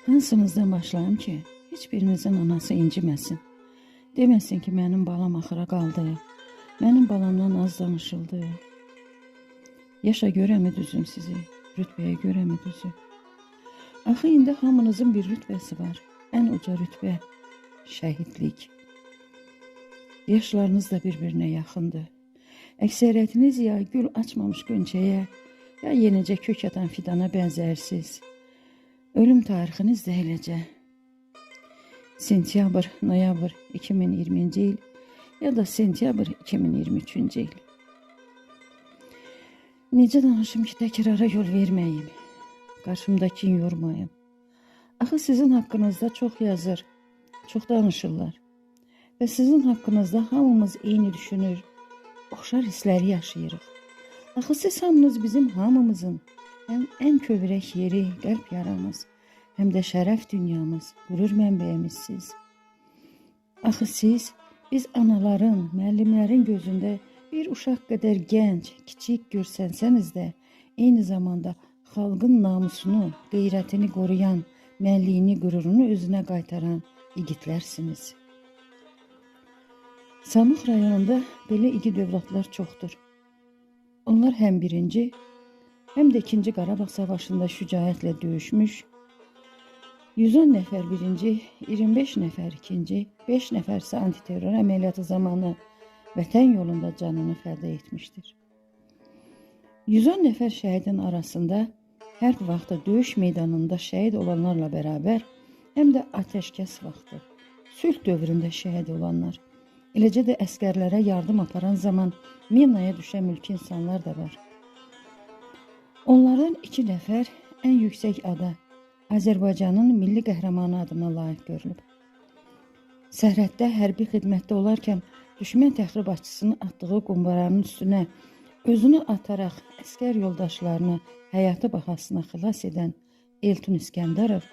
Hansınızdan başlayım ki, heç birinizin anası inciməsin. Deməsin ki, mənim balam axıra qaldı, mənim balamdan az danışıldı. Yaşa görəmi düzüm sizi, rütbəyə görəmi düzüm. Axı indi hamınızın bir rütbəsi var, ən uca rütbə, şəhidlik. Yaşlarınız da bir-birinə yaxındır. Əksəriyyətiniz ya gül açmamış qönçəyə, ya yenicə kök atan fidana bənzərsiz. Ölüm tarixiniz də eləcə. Sentyabr, noyabr 2020-ci il ya da sentyabr 2023-cü il. Necə danışım ki, təkrara yol verməyim, qarşımdakini yormayım. Axı sizin haqqınızda çox yazır, çox danışırlar. Və sizin haqqınızda hamımız eyni düşünür, oxşar hissləri yaşayırıq. Axı siz hamınız bizim hamımızın həm ən kövrək yeri, qəlb yaramız, həm də şərəf dünyamız, qürur mənbəyimizsiz. Axı siz, biz anaların, müəllimlərin gözündə bir uşaq qədər gənc, kiçik görsənsəniz də, eyni zamanda xalqın namusunu, qeyrətini qoruyan, mənliyini, qürurunu özünə qaytaran igidlərsiniz. Samux rayonunda belə igid övladlar çoxdur. Onlar həm birinci, həm də ikinci Qarabağ savaşında şücaətlə döyüşmüş, 110 nəfər birinci, 25 nəfər ikinci, 5 nəfər isə antiterror əməliyyatı zamanı vətən yolunda canını fəda etmişdir. 110 nəfər şəhidin arasında hərb vaxtı döyüş meydanında şəhid olanlarla bərabər, həm də atəşkəs vaxtı, sülh dövründə şəhid olanlar, eləcə də əskərlərə yardım aparan zaman minaya düşən mülki insanlar da var. Onlardan 2 nəfər ən yüksək ada, Azərbaycanın milli qəhrəmanı adına layiq görülüb. Sərhəddə hərbi xidmətdə olarkən düşmən təxribatçısının atdığı qumbaranın üstünə özünü ataraq əskər yoldaşlarını həyatı bahasına xilas edən Eltun İskəndərov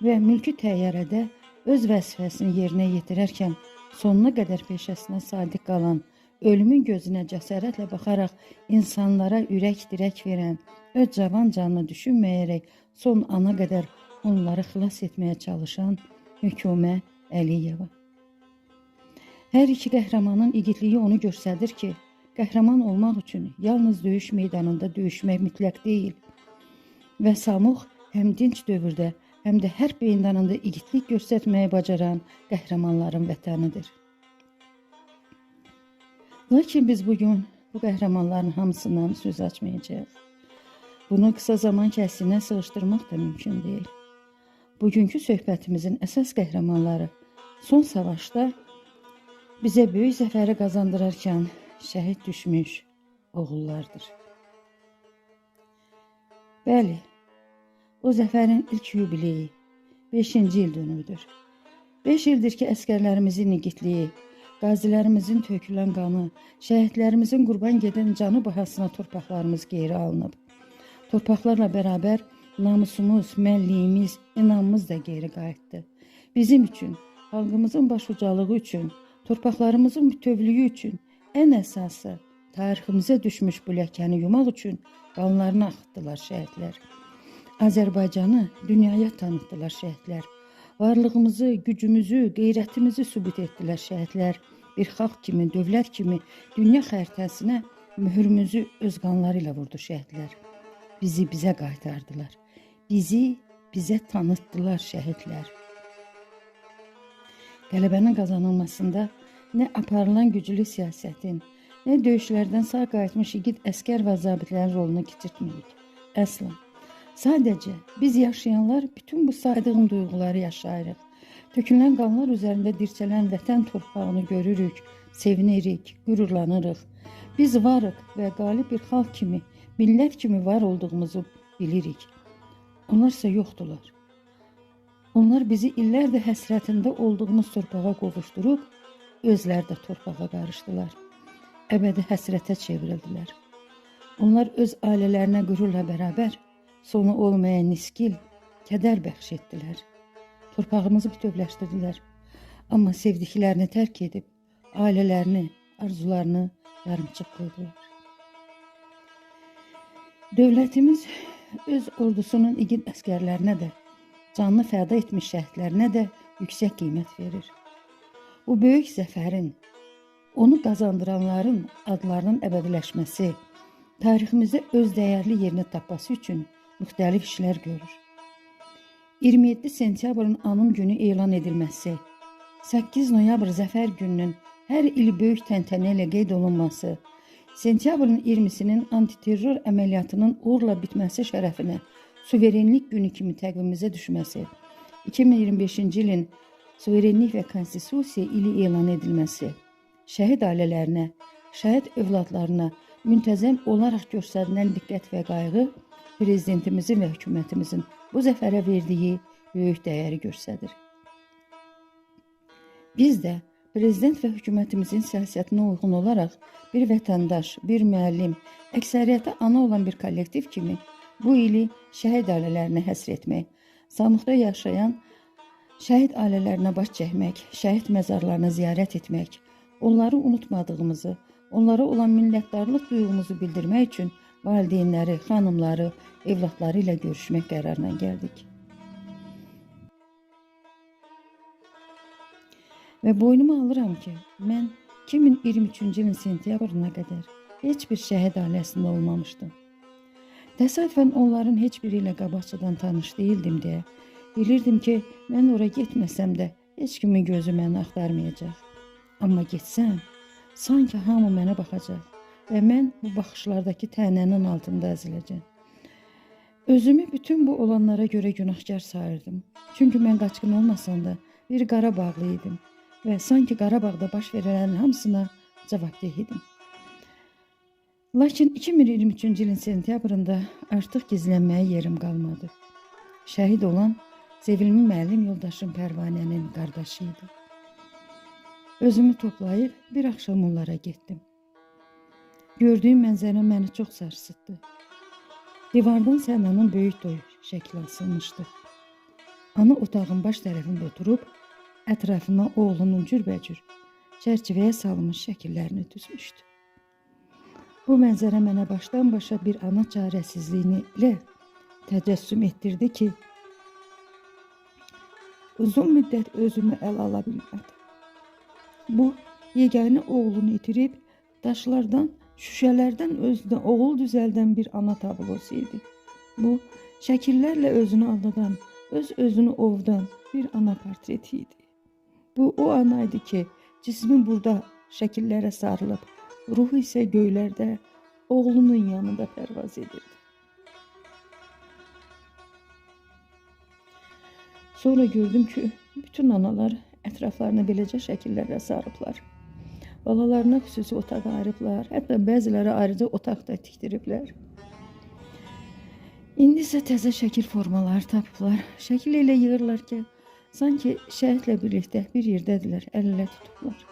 və mülki təyyarədə öz vəzifəsini yerinə yetirərkən sonuna qədər peşəsinə sadiq qalan, ölümün gözünə cəsarətlə baxaraq insanlara ürək dirək verən, öz cavan canını düşünməyərək son ana qədər onları xilas etməyə çalışan Hökümə Əliyeva. Hər iki qəhrəmanın igidliyi onu göstərir ki, qəhrəman olmaq üçün yalnız döyüş meydanında döyüşmək mütləq deyil və Samux həm dinc dövrdə, həm də hərb meydanında igidlik göstərməyi bacaran qəhrəmanların vətənidir. Lakin biz bugün bu qəhrəmanların hamısından söz açmayacağıq. Bunu qısa zaman kəsinə sığışdırmaq da mümkün deyil. Bugünkü söhbətimizin əsas qəhrəmanları son savaşda bizə böyük zəfəri qazandırarkən şəhid düşmüş oğullardır. Bəli, o zəfərin ilk yubileyi 5-ci il dönümüdür. 5 ildir ki, əskərlərimizin igidliyi, qazilərimizin tökülən qanı, şəhidlərimizin qurban gedən canı bahasına torpaqlarımız geri alınıb. Torpaqlarla bərabər namusumuz, mənliyimiz, inamımız da geri qayıtdı. Bizim üçün, xalqımızın başucalığı üçün, torpaqlarımızın bütövlüyü üçün, ən əsası tariximizə düşmüş bu ləkəni yumaq üçün qanlarını axıtdılar şəhidlər. Azərbaycanı dünyaya tanıtdılar şəhidlər. Varlığımızı, gücümüzü, qeyrətimizi sübut etdilər şəhidlər. Bir xalq kimi, dövlət kimi dünya xəritəsinə mühürümüzü öz qanları ilə vurdu şəhidlər. Bizi bizə qaytardılar. Bizi bizə tanıtdılar şəhidlər. Qələbənin qazanılmasında nə aparılan güclü siyasətin, nə döyüşlərdən sağ qayıtmış igid əskər və zabitlərin rolunu keçirtmirik. Əsla. Sadəcə biz yaşayanlar bütün bu saydığım duyğuları yaşayırıq. Tökülən qanlar üzərində dirçələn vətən torpağını görürük, sevinirik, qürurlanırıq. Biz varıq və qalib bir xalq kimi, millət kimi var olduğumuzu bilirik. Onlarsa yoxdular. Onlar bizi illərdə həsrətində olduğumuz torpağa qovuşdurub, özləri də torpağa qarışdılar. Əbədi həsrətə çevrildilər. Onlar öz ailələrinə qürurla bərabər sonu olmayan niskil, kədər bəxş etdilər. Torpağımızı bütövləşdirdilər. Amma sevdiklərini tərk edib, ailələrini, arzularını yarımçıq qoydular. Dövlətimiz öz ordusunun igid əskərlərinə də canını fəda etmiş şəhidlərinə də yüksək qiymət verir. Bu böyük zəfərin, onu qazandıranların adlarının əbədiləşməsi, tariximizdə öz dəyərli yerini tapması üçün müxtəlif işlər görür. 27 sentyabrın anım günü elan edilməsi, 8 noyabr zəfər gününün hər il böyük təntənə ilə qeyd olunması, sentyabrın 20-sinin antiterror əməliyyatının uğurla bitməsi şərəfinə suverenlik günü kimi təqvimimizə düşməsi, 2025-ci ilin suverenlik və konstitusiya ili elan edilməsi, şəhid ailələrinə, şəhid övladlarına müntəzəm olaraq göstərilən diqqət və qayğı prezidentimizin və hökumətimizin bu zəfərə verdiyi böyük dəyəri göstərir. Biz də prezident və hökumətimizin siyasətinə uyğun olaraq bir vətəndaş, bir müəllim, əksəriyyətə ana olan bir kollektiv kimi bu ili şəhid ailələrinə həsr etmək, Samıqda yaşayan şəhid ailələrinə baş çəkmək, şəhid məzarlarına ziyarət etmək, onları unutmadığımızı, onlara olan minnətdarlıq duyğumuzu bildirmək üçün valideynləri, xanımları, evladları ilə görüşmək qərarına gəldik. Və boynuma alıram ki, mən 2023-cü ilin sentyabrına qədər heç bir şəhid ailəsində olmamışdım. Təsadüfən onların heç biri ilə qabaqcadan tanış değildim deyə bilirdim ki, mən ora getməsəm də heç kimin gözü məni axtarmayacaq. Amma getsəm, sanki hamı mənə baxacaq və mən bu baxışlardakı tənənin altında əziləcəm. Özümü bütün bu olanlara görə günahkar sayırdım. Çünki mən qaçqın olmasam da bir Qarabağlı idim və sanki Qarabağda baş verənlərin hamısına cavabdeh idim. Lakin 2023-cü ilin sentyabrında artıq gizlənməyə yerim qalmadı. Şəhid olan sevimli müəllim yoldaşım Pərvanənin qardaşı idi. Özümü toplayıb bir axşam onlara getdim. Gördüyüm mənzərə məni çox sarsıtdı. Divardan Sənanın böyük toy şəkli asılmışdı. Ana otağın baş tərəfində oturub, ətrafına oğlunun cürbəcür çərçivəyə salınmış şəkillərini düzmüşdü. Bu mənzərə mənə başdan başa bir ana çarəsizliyini ilə təcəssüm etdirdi ki, uzun müddət özümü ələ ala bilmədim. Bu, yeganə oğlunu itirib, daşlardan, şüşələrdən özünə oğul düzəldən bir ana tablosu idi. Bu, şəkillərlə özünü aldadan, öz-özünü ovdan bir ana portreti idi. Bu, o ana idi ki, cismi burada şəkillərə sarılıb, ruhu isə göylərdə oğlunun yanında pərvaz edirdi. Sonra gördüm ki, bütün analar ətraflarına beləcə şəkillərlə sarıblar. Balalarına xüsusi otaq ayırıblar, hətta bəziləri ayrıca otaq da tikdiriblər. İndi isə təzə şəkil formaları tapıblar. Şəkil elə yığırlar ki, sanki şəhidlə birlikdə bir yerdədirlər, əl-ələ tutublar.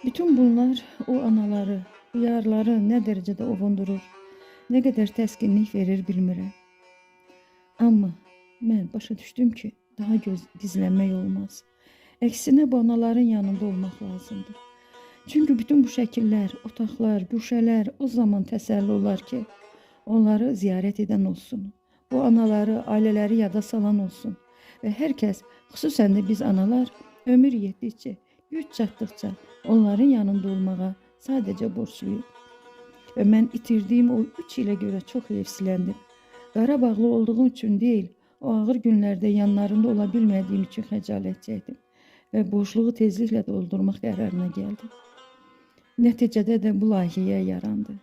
Bütün bunlar o anaları, yarları nə dərəcədə ovundurur, nə qədər təskinlik verir bilmirəm. Amma mən başa düşdüm ki, daha gizlənmək olmaz. Əksinə bu anaların yanında olmaq lazımdır. Çünki bütün bu şəkillər, otaqlar, güşələr o zaman təsəlli olar ki, onları ziyarət edən olsun. Bu anaları, ailələri yada salan olsun. Və hər kəs, xüsusən də biz analar, ömür yetdikcə, güc çatdıqca onların yanında olmağa sadəcə borçluyum. Və mən itirdiyim o 3 ilə görə çox heyfsiləndim. Qarabağlı olduğum üçün deyil, o ağır günlərdə yanlarında ola bilmədiyim üçün xəcalət çəkdim və boşluğu tezliklə doldurmaq qərarına gəldim. Nəticədə də bu layihəyə yarandı.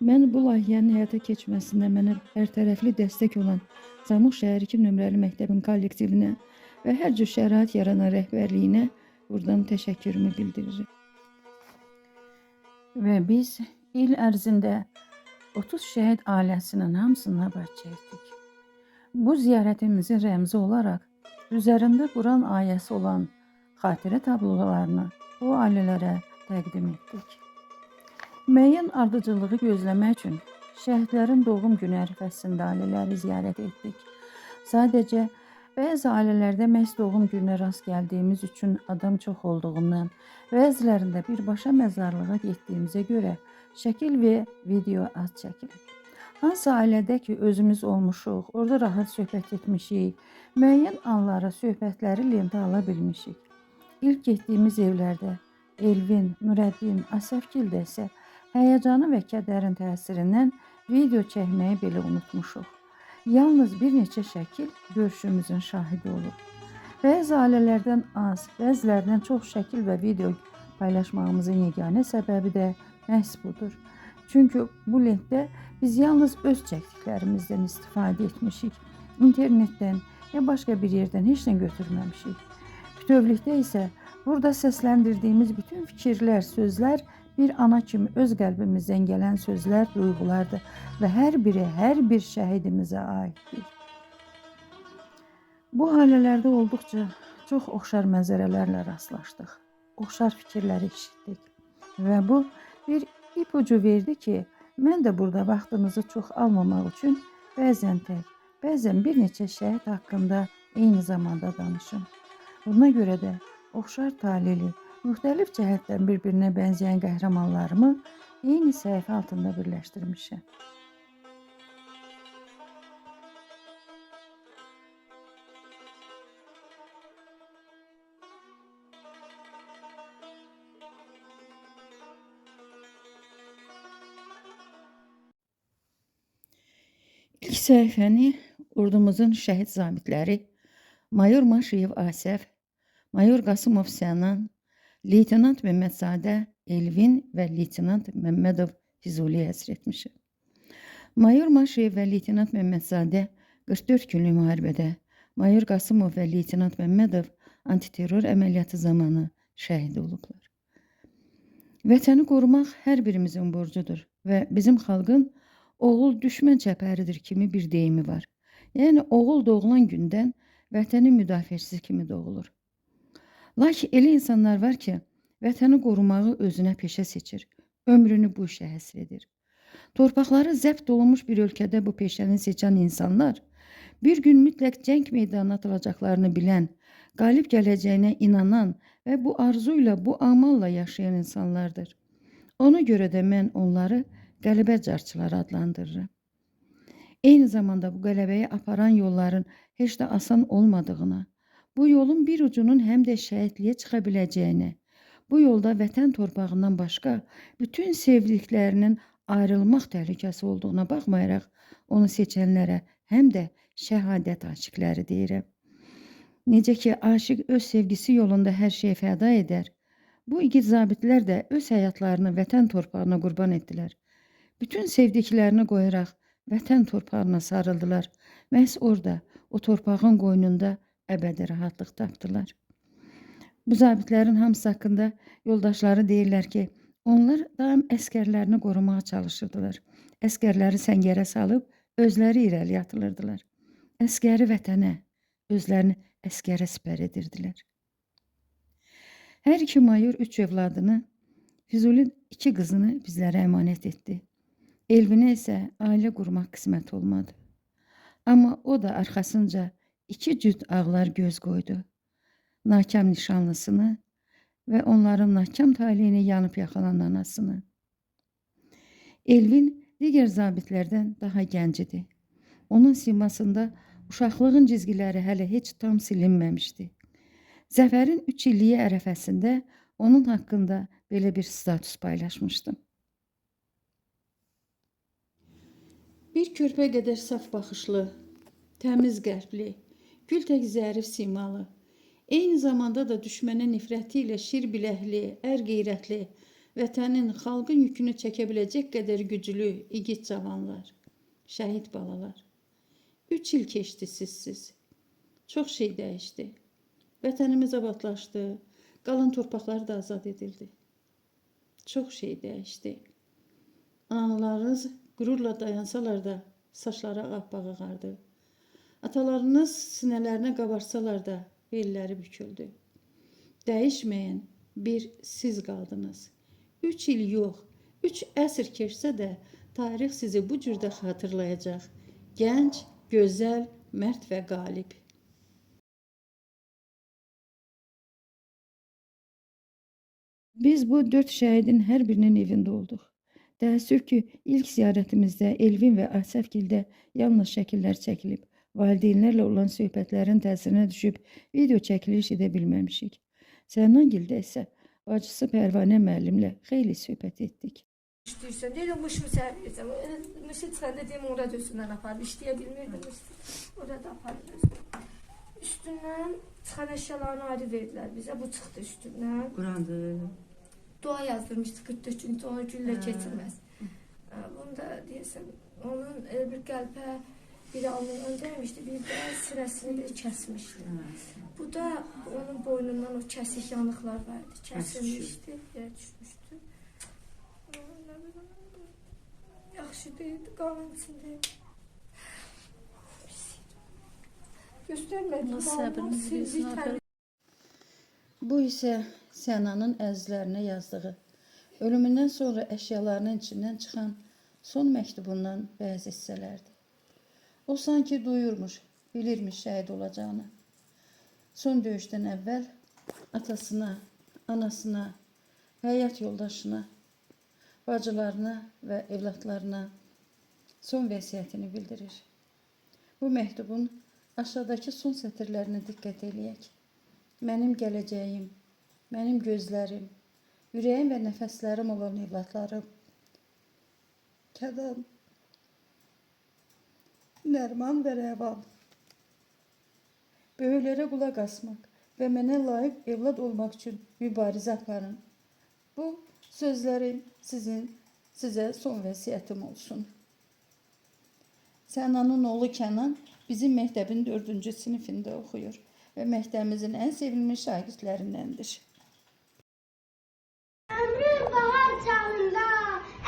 Mən bu layihənin həyata keçməsində mənə hərtərəfli dəstək olan Samux şəhər 2 nömrəli məktəbin kollektivinə və hər cür şərait yaranan rəhbərliyinə buradan təşəkkürümü bildiririm. Və biz il ərzində 30 şəhid ailəsinin hamısına baş çəkdik. Bu ziyarətimizin rəmzi olaraq üzərində Quran ayəsi olan xatirə tablolarını bu ailələrə təqdim etdik. Müəyyən ardıcıllığı gözləmək üçün şəhidlərin doğum günü ərəfəsində ailələri ziyarət etdik. Sadəcə bəzi ailələrdə məhz doğum gününə rast gəldiyimiz üçün adam çox olduğundan, bəzilərində birbaşa məzarlığa getdiyimizə görə şəkil və video az çəkilib. Hansı ailədə ki, özümüz olmuşuq, orada rahat söhbət etmişik, müəyyən anları, söhbətləri lentə ala bilmişik. İlk getdiyimiz evlərdə Elvin, Nurəddin, Asəfgildə isə həyəcanı və kədərin təsirindən video çəkməyi belə unutmuşuq. Yalnız bir neçə şəkil görüşümüzün şahidi olub. Bəzi ailələrdən az, bəzilərdən çox şəkil və video paylaşmağımızın yeganə səbəbi də məhz budur. Çünki bu lentdə biz yalnız öz çəkdiklərimizdən istifadə etmişik. İnternetdən ya başqa bir yerdən heç nə götürməmişik. Bütövlükdə isə burada səsləndirdiyimiz bütün fikirlər, sözlər bir ana kimi öz qəlbimizdən gələn sözlər, duyğulardır və hər biri hər bir şəhidimizə aiddir. Bu ailələrdə olduqca çox oxşar mənzərələrlə rastlaşdıq. Oxşar fikirləri eşitdik və bu bir ipucu verdi ki, mən də burada vaxtınızı çox almamaq üçün bəzən tək, bəzən bir neçə şəhid haqqında eyni zamanda danışım. Buna görə də oxşar talili, müxtəlif cəhətdən bir-birinə bənzəyən qəhrəmanlarımı eyni səhifə altında birləşdirmişəm. İlk səhifəni ordumuzun şəhid zabitləri Mayor Maşiyev Asəf, Mayor Qasımov Sənan, Leytenant Məmmədzadə Elvin və Leytenant Məmmədov Füzuli həsr etmişəm. Mayor Maşiyev və Leytenant Məmmədzadə 44 günlük müharibədə, Mayor Qasımov və Leytenant Məmmədov antiterror əməliyyatı zamanı şəhid olublar. Vətəni qorumaq hər birimizin borcudur və bizim xalqın oğul düşmən çəpəridir kimi bir deyimi var. Yəni, oğul doğulan gündən vətənin müdafiəçisi kimi doğulur. Lakin elə insanlar var ki, vətəni qorumağı özünə peşə seçir, ömrünü bu işə həsr edir. Torpaqları zəbt olunmuş bir ölkədə bu peşəni seçən insanlar, bir gün mütləq cəng meydanına atılacaqlarını bilən, qalib gələcəyinə inanan və bu arzuyla, bu amalla yaşayan insanlardır. Ona görə də mən onları qələbə carçıları adlandırırım. Eyni zamanda bu qələbəyə aparan yolların heç də asan olmadığına, bu yolun bir ucunun həm də şəhidliyə çıxa biləcəyini, bu yolda vətən torpağından başqa bütün sevdiklərinin ayrılmaq təhlükəsi olduğuna baxmayaraq, onu seçənlərə həm də şəhadət aşiqləri deyirəm. Necə ki, aşiq öz sevgisi yolunda hər şeyi fəda edər, bu igid zabitlər də öz həyatlarını vətən torpağına qurban etdilər. Bütün sevdiklərini qoyaraq vətən torpağına sarıldılar. Məhz orada, o torpağın qoynunda əbədi rahatlıq tapdılar. Bu zabitlərin hamısı haqqında yoldaşları deyirlər ki, onlar daim əskərlərini qorumağa çalışırdılar. Əskərləri səngərə salıb, özləri irəli atılırdılar. Əskəri vətənə, özlərini əskərə sipər edirdilər. Hər iki mayor 3 övladını, Füzuli 2 qızını bizlərə əmanət etdi. Elvinə isə ailə qurmaq qismət olmadı. Amma o da arxasınca 2 cüt ağlar göz qoydu. Nakam nişanlısını və onların nakam taleyini yanıb yaxalan anasını. Elvin digər zabitlərdən daha gənc idi. Onun simasında uşaqlığın cizgiləri hələ heç tam silinməmişdi. Zəfərin 3 illiyi ərəfəsində onun haqqında belə bir status paylaşmışdım. Bir körpə qədər saf baxışlı, təmiz qəlbli, gül tək zərif simalı, eyni zamanda da düşmənə nifrəti ilə şir biləkli, ər qeyrətli, vətənin, xalqın yükünü çəkə biləcək qədər güclü, igid cavanlar, şəhid balalar. 3 il keçdi sizsiz. Çox şey dəyişdi. Vətənimiz abadlaşdı, qalan torpaqlar da azad edildi. Çox şey dəyişdi. Analarınız qürurla dayansalar da saçları ağappaq ağardı. Atalarınız sinələrinə qabarsalar da belləri büküldü. Dəyişməyən bir siz qaldınız. 3 il yox, 3 əsr keçsə də tarix sizi bu cürdə xatırlayacaq. Gənc, gözəl, mərd və qalib. Biz bu 4 şəhidin hər birinin evində olduq. Təəssüf ki, ilk ziyarətimizdə Elvin və Asəfgildə yalnız şəkillər çəkilib, valideynlərlə olan söhbətlərin təsirinə düşüb video çəkiliş edə bilməmişik. Sənangildə isə bacısı Pərvanə müəllimlə xeyli söhbət etdik. İşləyirsən, deyirəm, mışımı səhvəyəcəm. Mışı çıxanda deyim, orada özündən aparır. İşləyə bilmirdim, orada aparır özündən. Üstündən çıxan əşyalarını ayrı verdilər bizə, bu çıxdı üstündən. Qurandır. Dua yazdırmışdı 44 gün, onu güllə keçirməz. Bunu da deyəsən, onun bir qəlbə biri alnını öndərmişdi, bir də sinəsini biri kəsmişdi. Bu da onun boynundan o kəsik yanıqlar vardı, kəsilmişdi, yerə düşmüşdü. Yaxşı deyildi, qanın içindeydi. Göstərmədim, sildik. Bu isə Sənanın əzizlərinə yazdığı, ölümündən sonra əşyalarının içindən çıxan son məktubundan bəzi hissələrdir. O sanki duyurmuş, bilirmiş şəhid olacağını. Son döyüşdən əvvəl atasına, anasına, həyat yoldaşına, bacılarına və evlatlarına son vəsiyyətini bildirir. Bu məktubun aşağıdakı son sətirlərinə diqqət eləyək. Mənim gələcəyim, mənim gözlərim, ürəyim və nəfəslərim olan evlatlarım, Kədan, Nərman və Rəvan, böyüklərə qulaq asmaq və mənə layiq evlad olmaq üçün mübarizə aparın. Bu sözlərim sizə son vəsiyyətim olsun. Sənanın oğlu Kənan bizim məktəbin 4-cü sinifində oxuyur və məktəbimizin ən sevilmiş şagirdlərindəndir. Ömrüm bahar çağında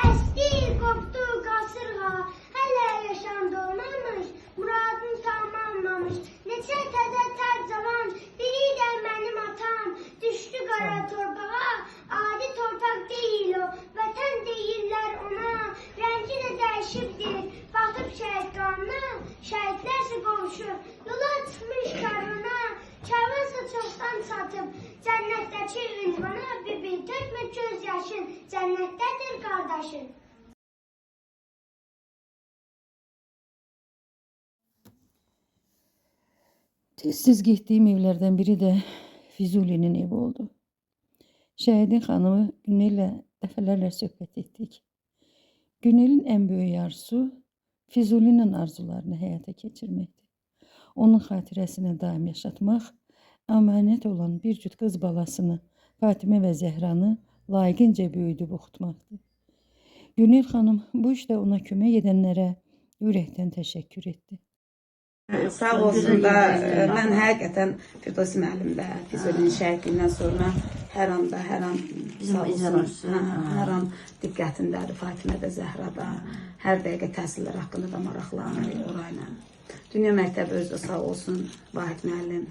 əsti, qopdu qasırğa, hələ yaşam dolmamış, muradım tamamlamış. Neçə təzə tər cavan, biri də mənim atam, düşdü qara torpağa, adi torpaq deyil o, vətən deyirlər ona, rəngi də dəyişibdir, batıb şəhid qanına, şəhidlərsə qovuşur, yola çıxmış karvana, karvansa çoxdan çatıb, cənnətdəki ünvana, bibi tökmə göz yaşın, cənnətdədir qardaşın. Tez-tez getdiyim evlərdən biri də Füzulinin evi oldu. Şəhidin xanımı Günellə dəfələrlə söhbət etdik. Günelin ən böyük arzusu Füzulinin arzularını həyata keçirməkdir. Onun xatirəsinə daim yaşatmaq, əmanət olan bir cüt qız balasını, Fatimə və Zəhranı layiqincə böyüdüb oxutmaqdır. Günel xanım bu işdə ona kömək edənlərə ürəkdən təşəkkür etdi. Sağ olsun da, mən həqiqətən Firdevsi müəllimdə, Füzulinin şəhidliyindən sonra hər an sağ olsun, hər an diqqətindədir, Fatimə də, Zəhra da, hər dəqiqə təhsillər haqqında da maraqlanır orayla. Dünya məktəbi özü sağ olsun, Vahid müəllim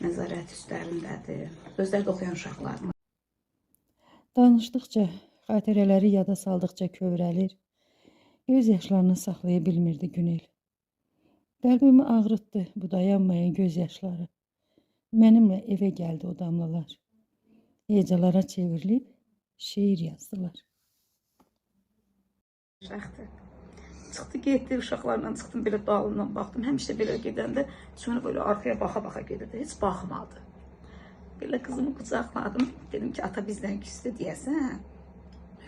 nəzarət üstlərindədir, özləri də oxuyan uşaqlar. Danışdıqca, xatirələri yada saldıqca kövrəlir, göz yaşlarını saxlaya bilmirdi Günel. Qəlbimi ağrıtdı bu dayanmayan göz yaşları. Mənimlə evə gəldi o damlalar. Hecalara çevrilib şeir yazdılar. Çıxdı, getdi, uşaqlarla çıxdım, belə dalından baxdım. Həmişə belə gedəndə sonra böyle arxaya baxa-baxa gedirdi, heç baxmadı. Belə qızımı qucaqladım, dedim ki, ata bizdən küstü deyəsən,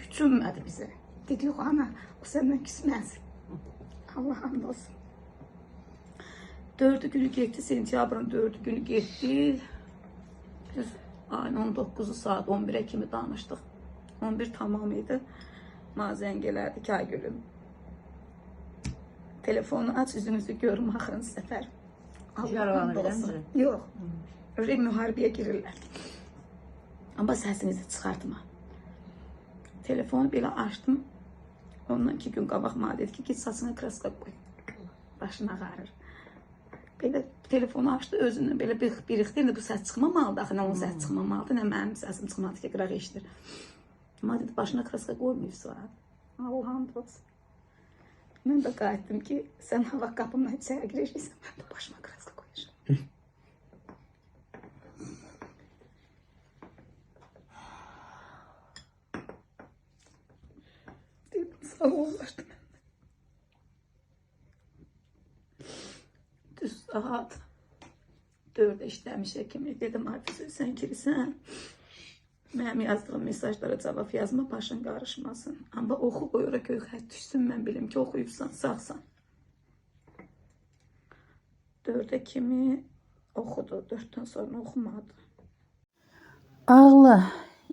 hücummadı bizə. Dedi, yox ana, o səndən küsməz. Allah hamd olsun. 4 günü getdi, sentyabrın 4 günü getdi. Biz ayın 19-u saat 11'ə kimi danışdıq. 11 tamam idi. Zəng elədi ki, ay gülüm. Telefonu aç, üzünüzü görüm axırıncı səfər. Allah olsun. Yox. Öyle müharibəyə girirlər. Amma səsinizi çıxartma. Telefonu belə açdım. Ondan 2 gün qabaq mənə dedi ki, git saçına kraska qoy. Başın ağarır. Belə telefonu açdı, özündən belə birikdirdi, bu səs çıxmamalıdır, axı nə onun səs çıxmamalıdır, nə mənim səsim çıxmalıdır ki, qıraq eşidir. Amma dedi, başına kraska qoymayırsan. Allah'ım olsun. Mən də qayıtdım ki, sən hava qapımla içəri girəcəksən, mən də başıma kraska qoyacağım. Dedim, sağ olurlar. Düz saat 4'də işləmişə kimi dedim, Hafiz, sən girsən. Mənim yazdığım mesajlara cavab yazma, başın qarışmasın. Amma oxu qoy ora göy xət düşsün, mən bilim ki, oxuyubsan, sağsan. 4'ə kimi oxudu, 4'dən sonra oxumadı. Ağla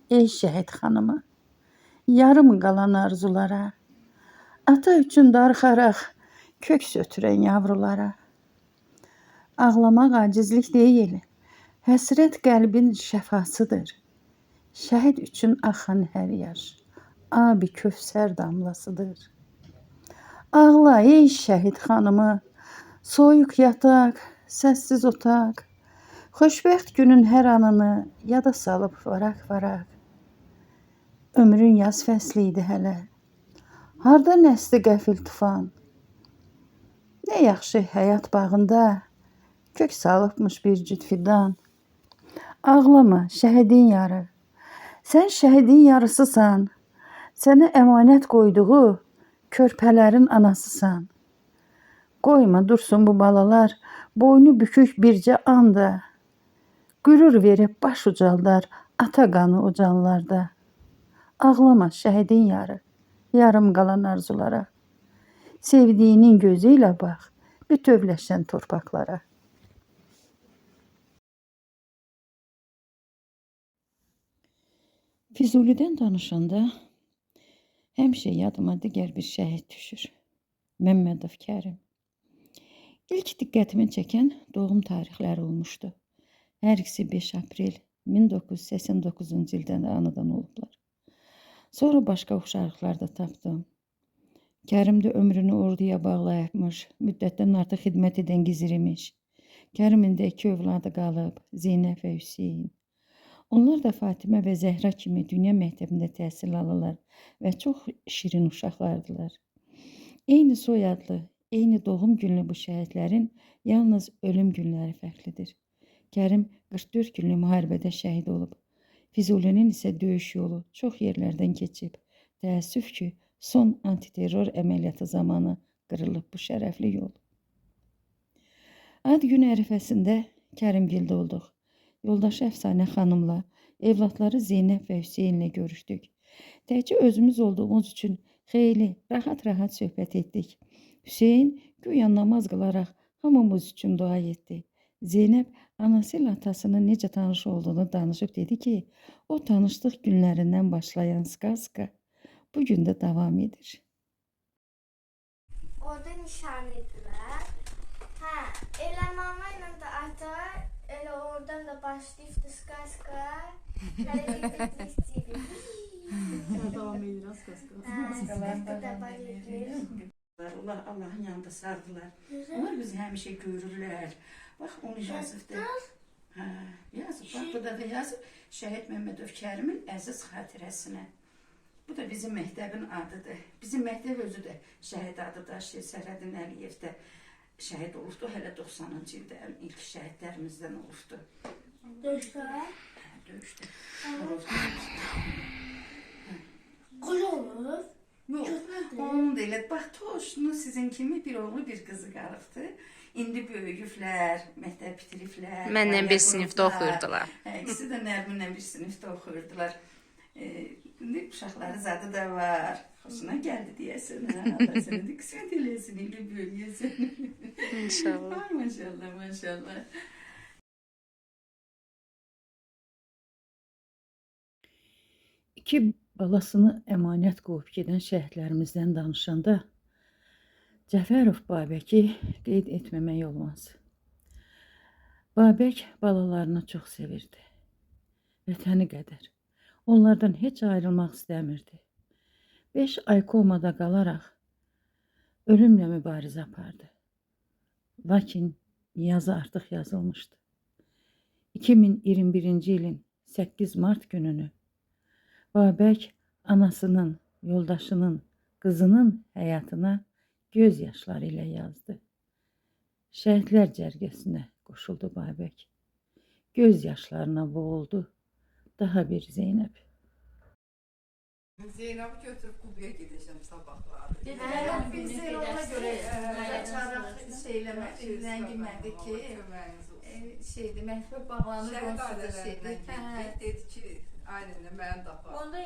ey şəhid xanımı, yarım qalan arzulara, ata üçün darıxaraq köks ötürən yavrulara. Ağlamaq acizlik deyil, həsrət qəlbin şəfasıdır. Şəhid üçün axan hər yaş, abi kövsər damlasıdır. Ağla ey şəhid xanımı, soyuq yataq, səssiz otaq, xoşbəxt günün hər anını yada salıb varaq-varaq. Ömrün yaz fəsli idi hələ, harda nəsli qəfil tufan. Nə yaxşı həyat bağında kök salıbmış bir cüt fidan. Ağlama şəhidin yarı, sən şəhidin yarısısan, sənə əmanət qoyduğu körpələrin anasısan. Qoyma dursun bu balalar, boynu bükük bircə anda, qürur verib baş ucaldar ata qanı o canlarda. Ağlama şəhidin yarı, yarım qalan arzulara, sevdiyinin gözü ilə bax, bütövləşən torpaqlara. Füzulidən danışanda həmişə yadıma digər bir şəhid düşür. Məmmədov Kərim. İlk diqqətimi çəkən doğum tarixləri olmuşdu. Hər ikisi 5 aprel 1989-cu ildən anadan olublar. Sonra başqa oxşarlıqlar da tapdım. Kərim də ömrünü orduya bağlayıbmış, müddətdən artıq xidmət edən gizirimiş. Kərimin də 2 övladı qalıb, Zeynəb və Hüseyin. Onlar da Fatimə və Zəhra kimi dünya məktəbində təhsil alırlar və çox şirin uşaqlardılar. Eyni soyadlı, eyni doğum günlü bu şəhidlərin yalnız ölüm günləri fərqlidir. Kərim 44 günlük müharibədə şəhid olub. Füzulinin isə döyüş yolu çox yerlərdən keçib. Təəssüf ki, son antiterror əməliyyatı zamanı qırılıb bu şərəfli yol. Ad günü ərəfəsində Kərimgildə olduq. Yoldaşı Əfsanə xanımla, evlatları Zeynəb və Hüseynlə görüşdük. Təkcə özümüz olduğumuz üçün xeyli rahat-rahat söhbət etdik. Hüseyn güya namaz qılaraq hamımız üçün dua etdi. Zeynəb anası ilə atasının necə tanış olduğunu danışıb dedi ki, o tanışlıq günlərindən başlayan skaska bu gün də davam edir. Orada nişanlıdılar. Elə mama ilə də ata, elə oradan da başlayıbdı skaska. Devam edir, az Allah Allah'ın yanında sardılar. Onlar bizi həmişə görürlər. Bax, onu yazıbdır. Yazıb, bax, burada da yazıb Şəhid Məmmədov Kərimin əziz xatirəsinə. Bu da bizim məktəbin adıdır. Bizim məktəb özü də şəhid adı daşıyır. Sərhədin Əliyev də şəhid olubdu. Hələ 90-cı ildə ilk şəhidlərimizdən olubdu. Döyüşdə? Döyüşdə. Qul olur. Yox, onun da elə, bax, Toşunu sizin kimi bir oğlu, bir qızı qalıbdır. İndi böyüyüblər, məktəb bitiriblər. Mənlə bir sinifdə oxuyurdular. İkisi də Nərminlə bir sinifdə oxuyurdular. İndi uşaqları zadı da var. Xoşuna gəldi deyəsən, Allah sənə də qismət eləsin, indi böyüyəsən. İnşallah. Maşallah, maşallah. İki balasını əmanət qoyub gedən şəhidlərimizdən danışanda Cəfərov Babəki qeyd etməmək olmaz. Babək balalarını çox sevirdi. Vətəni qədər. Onlardan heç ayrılmaq istəmirdi. 5 ay komada qalaraq ölümlə mübarizə apardı. Lakin yazı artıq yazılmışdı. 2021-ci ilin 8 mart gününü Babək anasının, yoldaşının, qızının həyatına göz yaşları ilə yazdı. Şəhidlər cərgəsinə qoşuldu Babək. Göz yaşlarına boğuldu daha bir Zeynəb. Zeynep'i götürüp Kubaya gideceğim sabahları. Biz ona göre çağıraq şeyləmək, ləngimədi ki, şeydi, məktəb bağlanır, onsuz da şeydi. Dedi ki, aynen mənim də aparır. Onda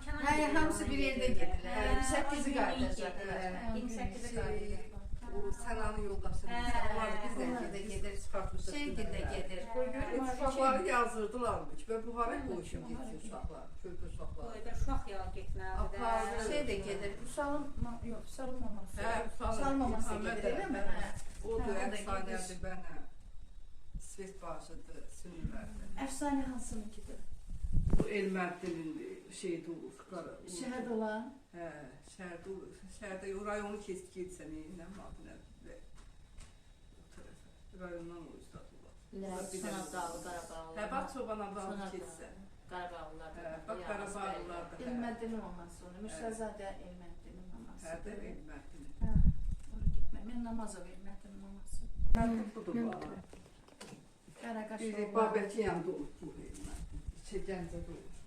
Kenan Hamısı bir yerdə gedirlər. 28-i qayıdacaqlar. 28-i qayıdacaqlar. O Sənanın yoldaşıdır. Onlar bizlə gedir, Spartus'a. Şeygildə gedir. Uşaqları yazdırdılarmış və bu hara qoyuşum getsin uşaqlar, körpə uşaqlar. Boyda uşaq yol getməlidir. Şey də gedir, yox, salınmaması. Hə, Salınmaması gedir, elə mi? Odur, əfsanədir bənə. Svet başıdır, sünürlərdir. Əfsanə hansınınkidir? Bu Elməddinin şeydi olur, Şəhərdə olan? Hə, şəhərdə olur. Şəhərdə rayonu keçib getsən, nəyinəm adı nədir? O tərəfə, rayondan o üstadırlar. Sanaddalı, Qarabağlı. Hə, bax, çoban ablalı keçsən. Qarabağlılar. Hə, bax, Qarabağlılar da. Elməddinin olması onu, Müşəzadə Elməddinin olması. Hə, də Elməddinin. Hə, onu getmə. Mən Namazov Elməddinin olması. Budur var. Qaraqaş Bir olmaq. Babəki yanında olur bu Elməddin. Gəncədə olur.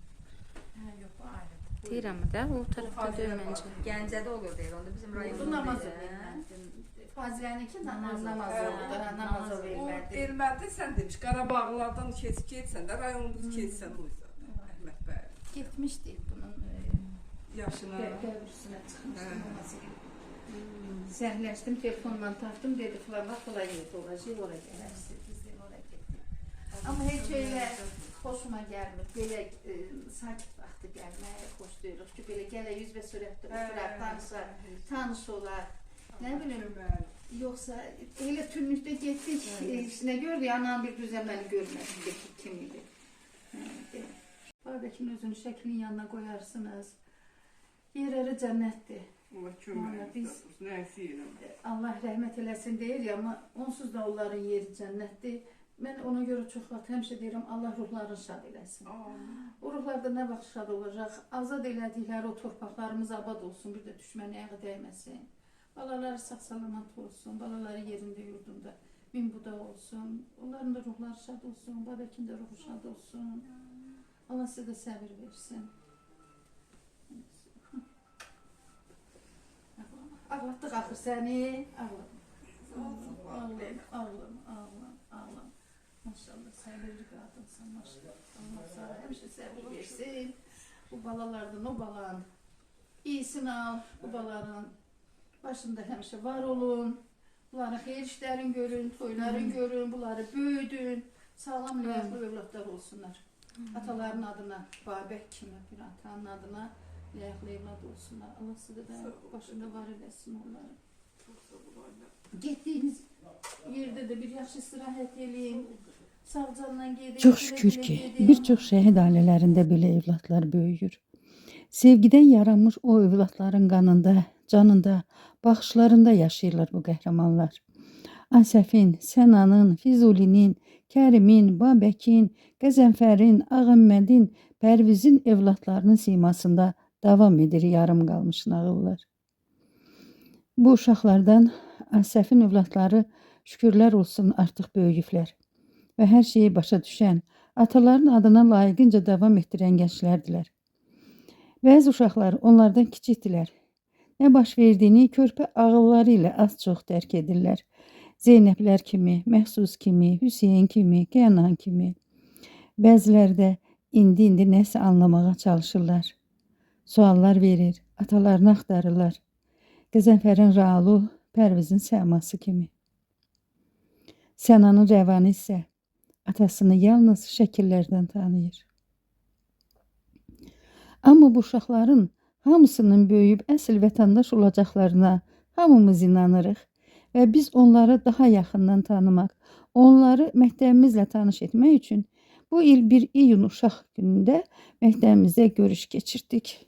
Hə, yox, bu ayrıdır. Deyirəm də, o tərəfdə deyil məncə. Gəncədə olur deyir, onda bizim Bu rayonda. Namazov Elməddin. Faziləninki Namazovdur, Namazov O Elməddin. Elməddin sən demiş, Qarabağlılardan keçib getsən də rayonumuzu keçsən o yüzden. Əhməd bəy. Getmişdik bunun Yaşına. qəbirüstünə çıxmışdım. Zəhləşdim, telefonla tapdım, dedi filan vaxt filan yerdə olacaq, oraya gələrsiniz, biz də oraya getdik. Amma heç elə xoşuma gəlmir, belə sakit vaxtı gəlmək xoş deyirik ki, belə gələ yüz və sürətdə oturaq, tanışlar, tanış olar. Nə bilim, yoxsa elə tünlükdə getdik, işinə gördük, anam bir düzən məni görmədik kim idi. Babəkin özünü şəklin yanına qoyarsınız, yerləri cənnətdir. Allah köməyimiz nə istəyirəm. Allah rəhmət eləsin deyir ya, amma onsuz da onların yeri cənnətdir. Mən ona görə çox vaxt həmişə deyirəm, Allah ruhlarını şad eləsin. O ruhlarda nə vaxt şad olacaq, azad elədikləri o torpaqlarımız abad olsun, bir də düşməni ayağı dəyməsin. Balaları sağ-salamat olsun, balaları yerində, yurdunda min buda olsun. Onların da ruhları şad olsun, Babəkin də ruhu şad olsun. Allah sizə də səbir versin. Ağlatdıq axır səni, ağlam. Maşallah, səbirli qadınsan, maşallah. Allah sana həmişə səbir versin. Bu balalardan o balan iyisini al, bu baların başında həmişə var olun. Bunların xeyir işlərin görün, toyların görün, bunları böyüdün. Sağlam, ləyaqlı övladlar olsunlar. Ataların adına, Babək kimi bir atanın adına ləyaqlı evlad olsunlar. Allah sizə də başında var eləsin onları. Getdiyiniz yerdə də bir yaxşı istirahət eləyin. Sağcanla gedin. Çox şükür ki, bir çox şəhid ailələrində belə evladlar böyüyür. Sevgidən yaranmış o evladların qanında, canında, baxışlarında yaşayırlar bu qəhrəmanlar. Asəfin, Sənanın, Füzulinin, Kərimin, Babəkin, Qəzənfərin, Ağəmmədin, Pərvizin evladlarının simasında davam edir yarım qalmış nağıllar. Bu uşaqlardan Asəfin evladları şükürlər olsun artıq böyüyüblər və hər şeyi başa düşən, ataların adına layiqincə davam etdirən gənclərdilər. Bəzi uşaqlar onlardan kiçikdilər. Nə baş verdiyini körpə ağılları ilə az-çox dərk edirlər. Zeynəblər kimi, Məhsus kimi, Hüseyin kimi, Kənan kimi. Bəziləri də indi nəsə anlamağa çalışırlar. Suallar verir, atalarını axtarırlar. Qəzənfərin Raulu, Pərvizin Səması kimi. Sənanın Rəvanı isə atasını yalnız şəkillərdən tanıyır. Amma bu uşaqların hamısının böyüyüb əsl vətəndaş olacaqlarına hamımız inanırıq və biz onları daha yaxından tanımaq, onları məktəbimizlə tanış etmək üçün bu il 1 iyun uşaq günündə məktəbimizdə görüş keçirdik.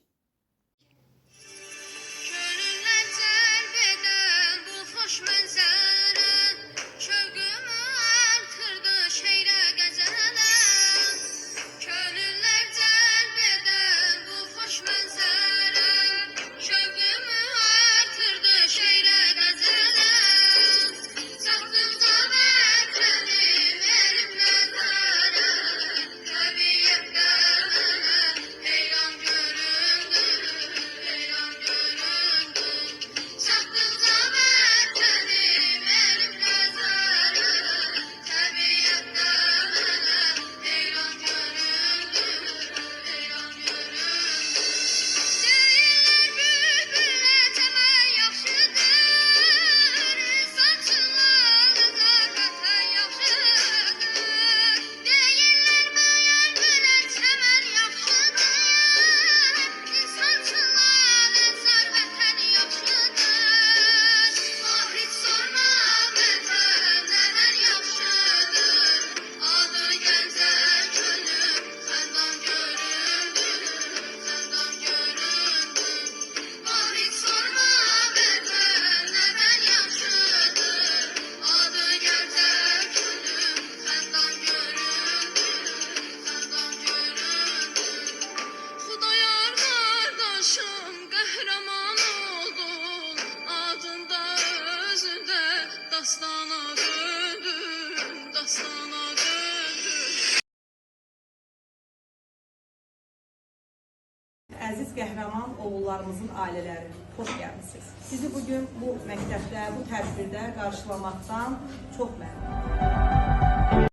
Əziz qəhrəman oğullarımızın ailələri, xoş gəlmisiniz. Sizi bugün bu məktəbdə, bu tədbirdə qarşılamaqdan çox məmnunum.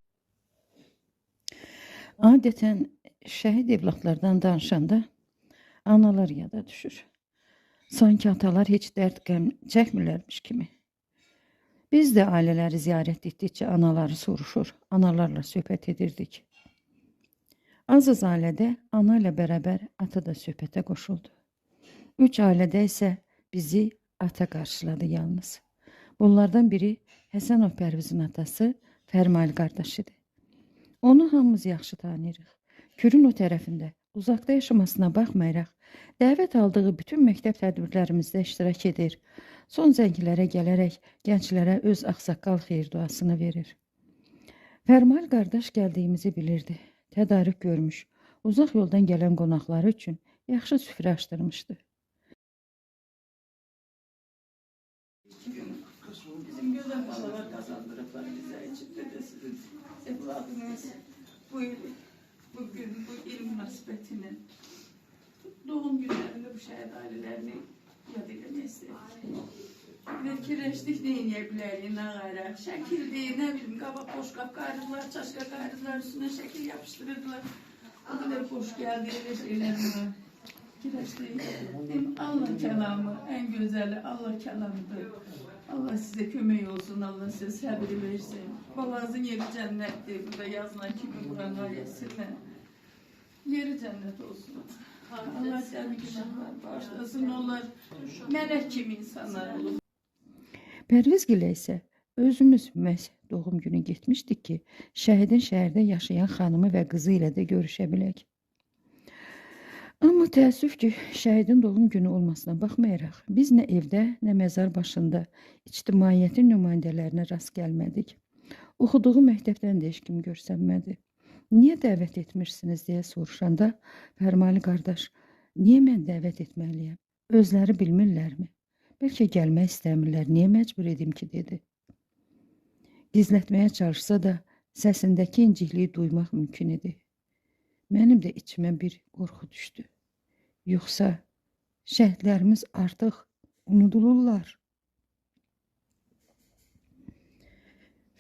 Adətən şəhid evladlardan danışanda analar yada düşür. Sanki atalar heç dərd qəm çəkmirlərmiş kimi. Biz də ailələri ziyarət etdikcə anaları soruşur, analarla söhbət edirdik. Az ailədə ana ilə bərabər ata da söhbətə qoşuldu. 3 ailədə isə bizi ata qarşıladı yalnız. Bunlardan biri Həsənov Pərvizin atası Fərmail qardaşıdır. Onu hamımız yaxşı tanıyırıq. Kürün o tərəfində, uzaqda yaşamasına baxmayaraq, dəvət aldığı bütün məktəb tədbirlərimizdə iştirak edir. Son zəngilərə gələrək gənclərə öz ağsaqqal xeyir duasını verir. Fərmail qardaş gəldiyimizi bilirdi. Tədarük görmüş, uzaq yoldan gələn qonaqları üçün yaxşı süfrə açdırmışdı. Bizim gözəl balalar qazandırıblar bizə üçün dedəsiniz. Evladınız bu gün bu il münasibətinə doğum günlərində bu şəhid ailələrini yad eləmək istədik. Fikirləşdik, nə eləyə bilərik, nə qayra. Şəkildir, nə bilim, qabaq boşqab qayırdılar, çaşqa qayırdılar, üstünə şəkil yapışdırırdılar. O qədər boş gəldi, elə şeylərdir. Fikirləşdik, Allah kəlamı, ən gözəli Allah kəlamıdır. Allah sizə kömək olsun, Allah sizə səbri versin. Balanızın yeri cənnətdir, burada yazılan kimi buranın ayəsilə. Yeri cənnət olsun. Allah səbri günahlar bağışlasın, onlar mələk kimi insanlar olur. Pərvizgilə isə özümüz məhz doğum günü getmişdik ki, şəhidin şəhərdə yaşayan xanımı və qızı ilə də görüşə bilək. Amma təəssüf ki, şəhidin doğum günü olmasına baxmayaraq, biz nə evdə, nə məzar başında ictimaiyyətin nümayəndələrinə rast gəlmədik. Oxuduğu məktəbdən də heç kim görsənmədi. Niyə dəvət etmirsiniz deyə soruşanda, Fərmail qardaş, niyə mən dəvət etməliyəm? Özləri bilmirlərmi? Bəlkə gəlmək istəmirlər, niyə məcbur edim ki, dedi. Gizlətməyə çalışsa da, səsindəki incikliyi duymaq mümkün idi. Mənim də içimə bir qorxu düşdü. Yoxsa şəhidlərimiz artıq unudulurlar.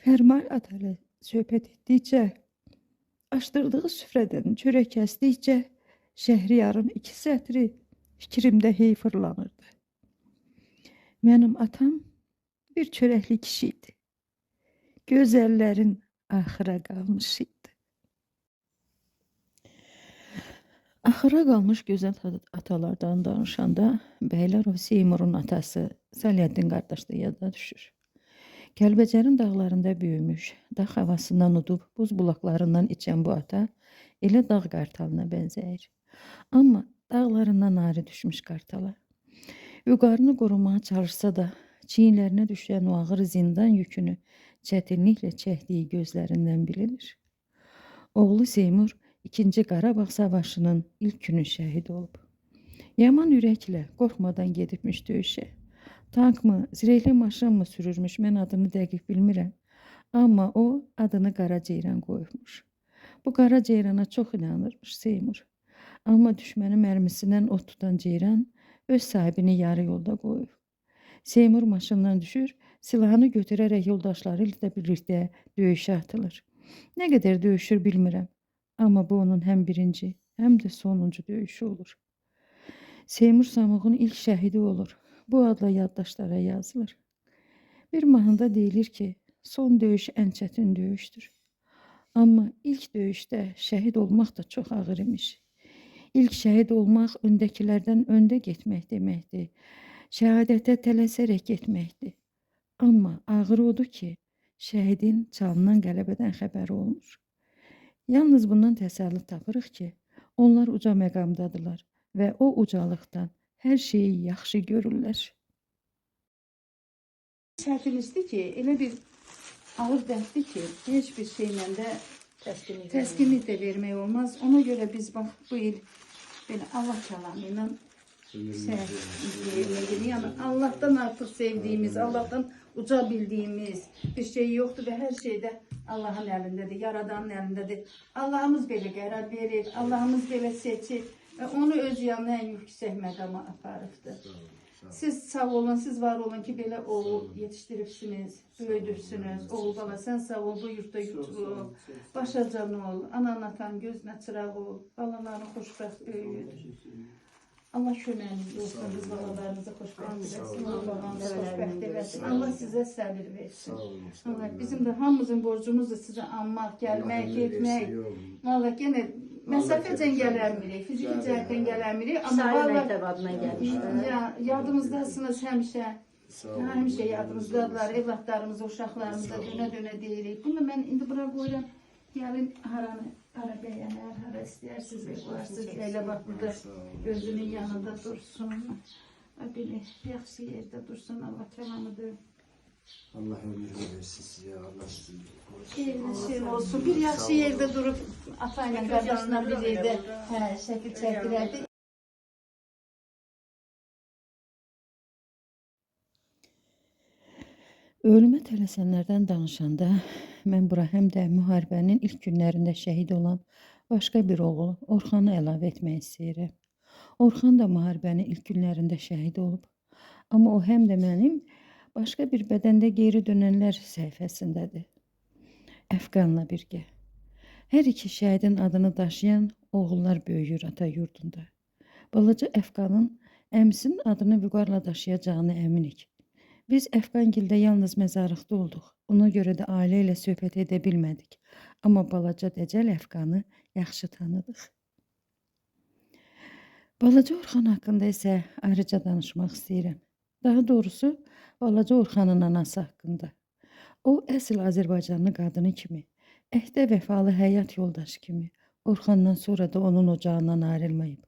Fərmail ata ilə söhbət etdikcə, açdırdığı süfrədən çörək kəsdikcə, Şəhriyarın 2 sətri fikrimdə hey fırlanırdı. Mənim atam bir çörəkli kişi idi. Gözəllərin axıra qalmış idi. Axıra qalmış gözəl atalardan danışanda Bəylərov Seymurun atası Səliyyəddin qardaş da yada düşür. Kəlbəcərin dağlarında böyümüş, dağ havasından udub buz bulaqlarından içən bu ata elə dağ qartalına bənzəyir. Amma dağlarından ayrı düşmüş qartala. Vüqarını qorumağa çalışsa da çiyinlərinə düşən o ağır zindan yükünü çətinliklə çəkdiyi gözlərindən bilinir. Oğlu Seymur 2-ci Qarabağ Savaşının ilk günü şəhid olub. Yaman ürəklə, qorxmadan gedibmiş döyüşə. Tank mı, zirehli maşın mı sürürmüş, mən adını dəqiq bilmirəm. Amma o adını Qara Ceyran qoymuş. Bu Qara Ceyrana çox inanırmış Seymur. Amma düşmənin mərmisindən od tutan Ceyran öz sahibini yarı yolda qoyub. Seymur maşından düşür, silahını götürərək yoldaşları ilə birlikdə döyüşə atılır. Nə qədər döyüşür bilmirəm. Amma bu onun həm birinci, həm də sonuncu döyüşü olur. Seymur Samuğun ilk şəhidi olur. Bu adla yaddaşlara yazılır. Bir mahnıda deyilir ki, son döyüş ən çətin döyüşdür. Amma ilk döyüşdə şəhid olmaq da çox ağır imiş. İlk şəhid olmaq öndəkilərdən öndə getmək deməkdir. Şəhadətə tələsərək getməkdir. Amma ağır odur ki, şəhidin çalınan qələbədən xəbəri olmur. Yalnız bundan təsəlli tapırıq ki, onlar uca məqamdadılar və o ucalıqdan hər şeyi yaxşı görürlər. Çətinlikdir ki, elə bir ağır dərddir ki, heç bir şeylə də təskinlik də vermək olmaz. Ona görə biz bax bu il belə Allah kəlamı ilə yəni Allahdan artıq sevdiyimiz, Allahdan uca bildiyimiz bir şey yoxdur və hər şeydə Allahın əlindədir, Yaradanın əlindədir. Allahımız belə qərar verir, Allahımız belə seçir. Onu öz yanına ən yüksək məqama aparıbdır. Siz sağ olun, siz var olun ki, belə oğul yetişdiribsiniz, böyüdürsünüz. Oğul bala, sən sağ ol, bu yurtda yuturul, başacan ol, anan atan gözünə çıraq ol, balalarını xoşbəxt böyüdür. Allah köməyiniz olsun, biz balalarınızı xoşbəxt eləsin, babanızı xoşbəxt eləsin. Allah sizə səbir versin. Allah, bizim də hamımızın borcumuzdur sizə anmaq, gəlmək, getmək. Valla yenə məsafəcən gələnmirik, fiziki cəhətdən gələnmirik. Amma valla yadımızdasınız həmişə. Həmişə yadımızdadılar, evlatlarımıza, uşaqlarımıza dönə-dönə deyirik. Bunu mən indi bura qoyuram. Gəlin haranı, hara bəyənər, hara istəyirsiniz, qoyarsınız. Elə bax burada gözünün yanında dursun. Belə yaxşı yerdə dursun, Allah kəlamıdır. Allah ömrünü versin size, Allah sizi Eviniz şey olsun. Bir yaxşı yerdə durub atayla qardaşla bir yerdə şəkil çəkdirərdi. Ölümə tələsənlərdən danışanda mən bura həm də müharibənin ilk günlərində şəhid olan başqa bir oğul Orxanı əlavə etmək istəyirəm. Orxan da müharibənin ilk günlərində şəhid olub. Amma o həm də mənim başqa bir bədəndə geri dönənlər səhifəsindədir. Əfqanla birgə. Hər iki şəhidin adını daşıyan oğullar böyüyür ata yurdunda. Balaca Əfqanın əmsinin adını vüqarla daşıyacağını əminik. Biz Əfqangildə yalnız məzarlıqda olduq. Ona görə də ailə ilə söhbət edə bilmədik. Amma balaca Dəcəl Əfqanı yaxşı tanıdıq. Balaca Orxan haqqında isə ayrıca danışmaq istəyirəm. Daha doğrusu, balaca Orxanın anası haqqında. O, əsl Azərbaycanlı qadını kimi, əhdə vəfalı həyat yoldaşı kimi, Orxandan sonra da onun ocağından ayrılmayıb.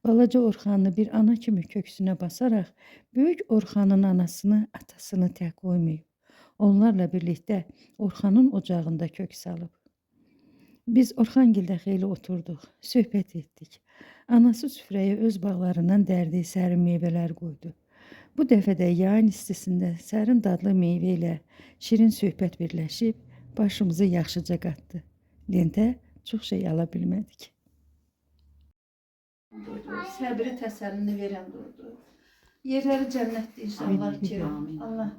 Balaca Orxanı bir ana kimi köksünə basaraq, böyük Orxanın anasını, atasını tək qoymayıb. Onlarla birlikdə Orxanın ocağında kök salıb. Biz Orxangildə xeyli oturduq, söhbət etdik. Anası süfrəyə öz bağlarından dərdiyi sərin meyvələr qoydu. Bu dəfə də yayın istisində sərin dadlı meyvə ilə şirin söhbət birləşib, başımızı yaxşıca qatdı. Lentə çox şey ala bilmədik. Səbri təsəllini verən durdu. Yerləri cənnətdir inşallah ki. Allah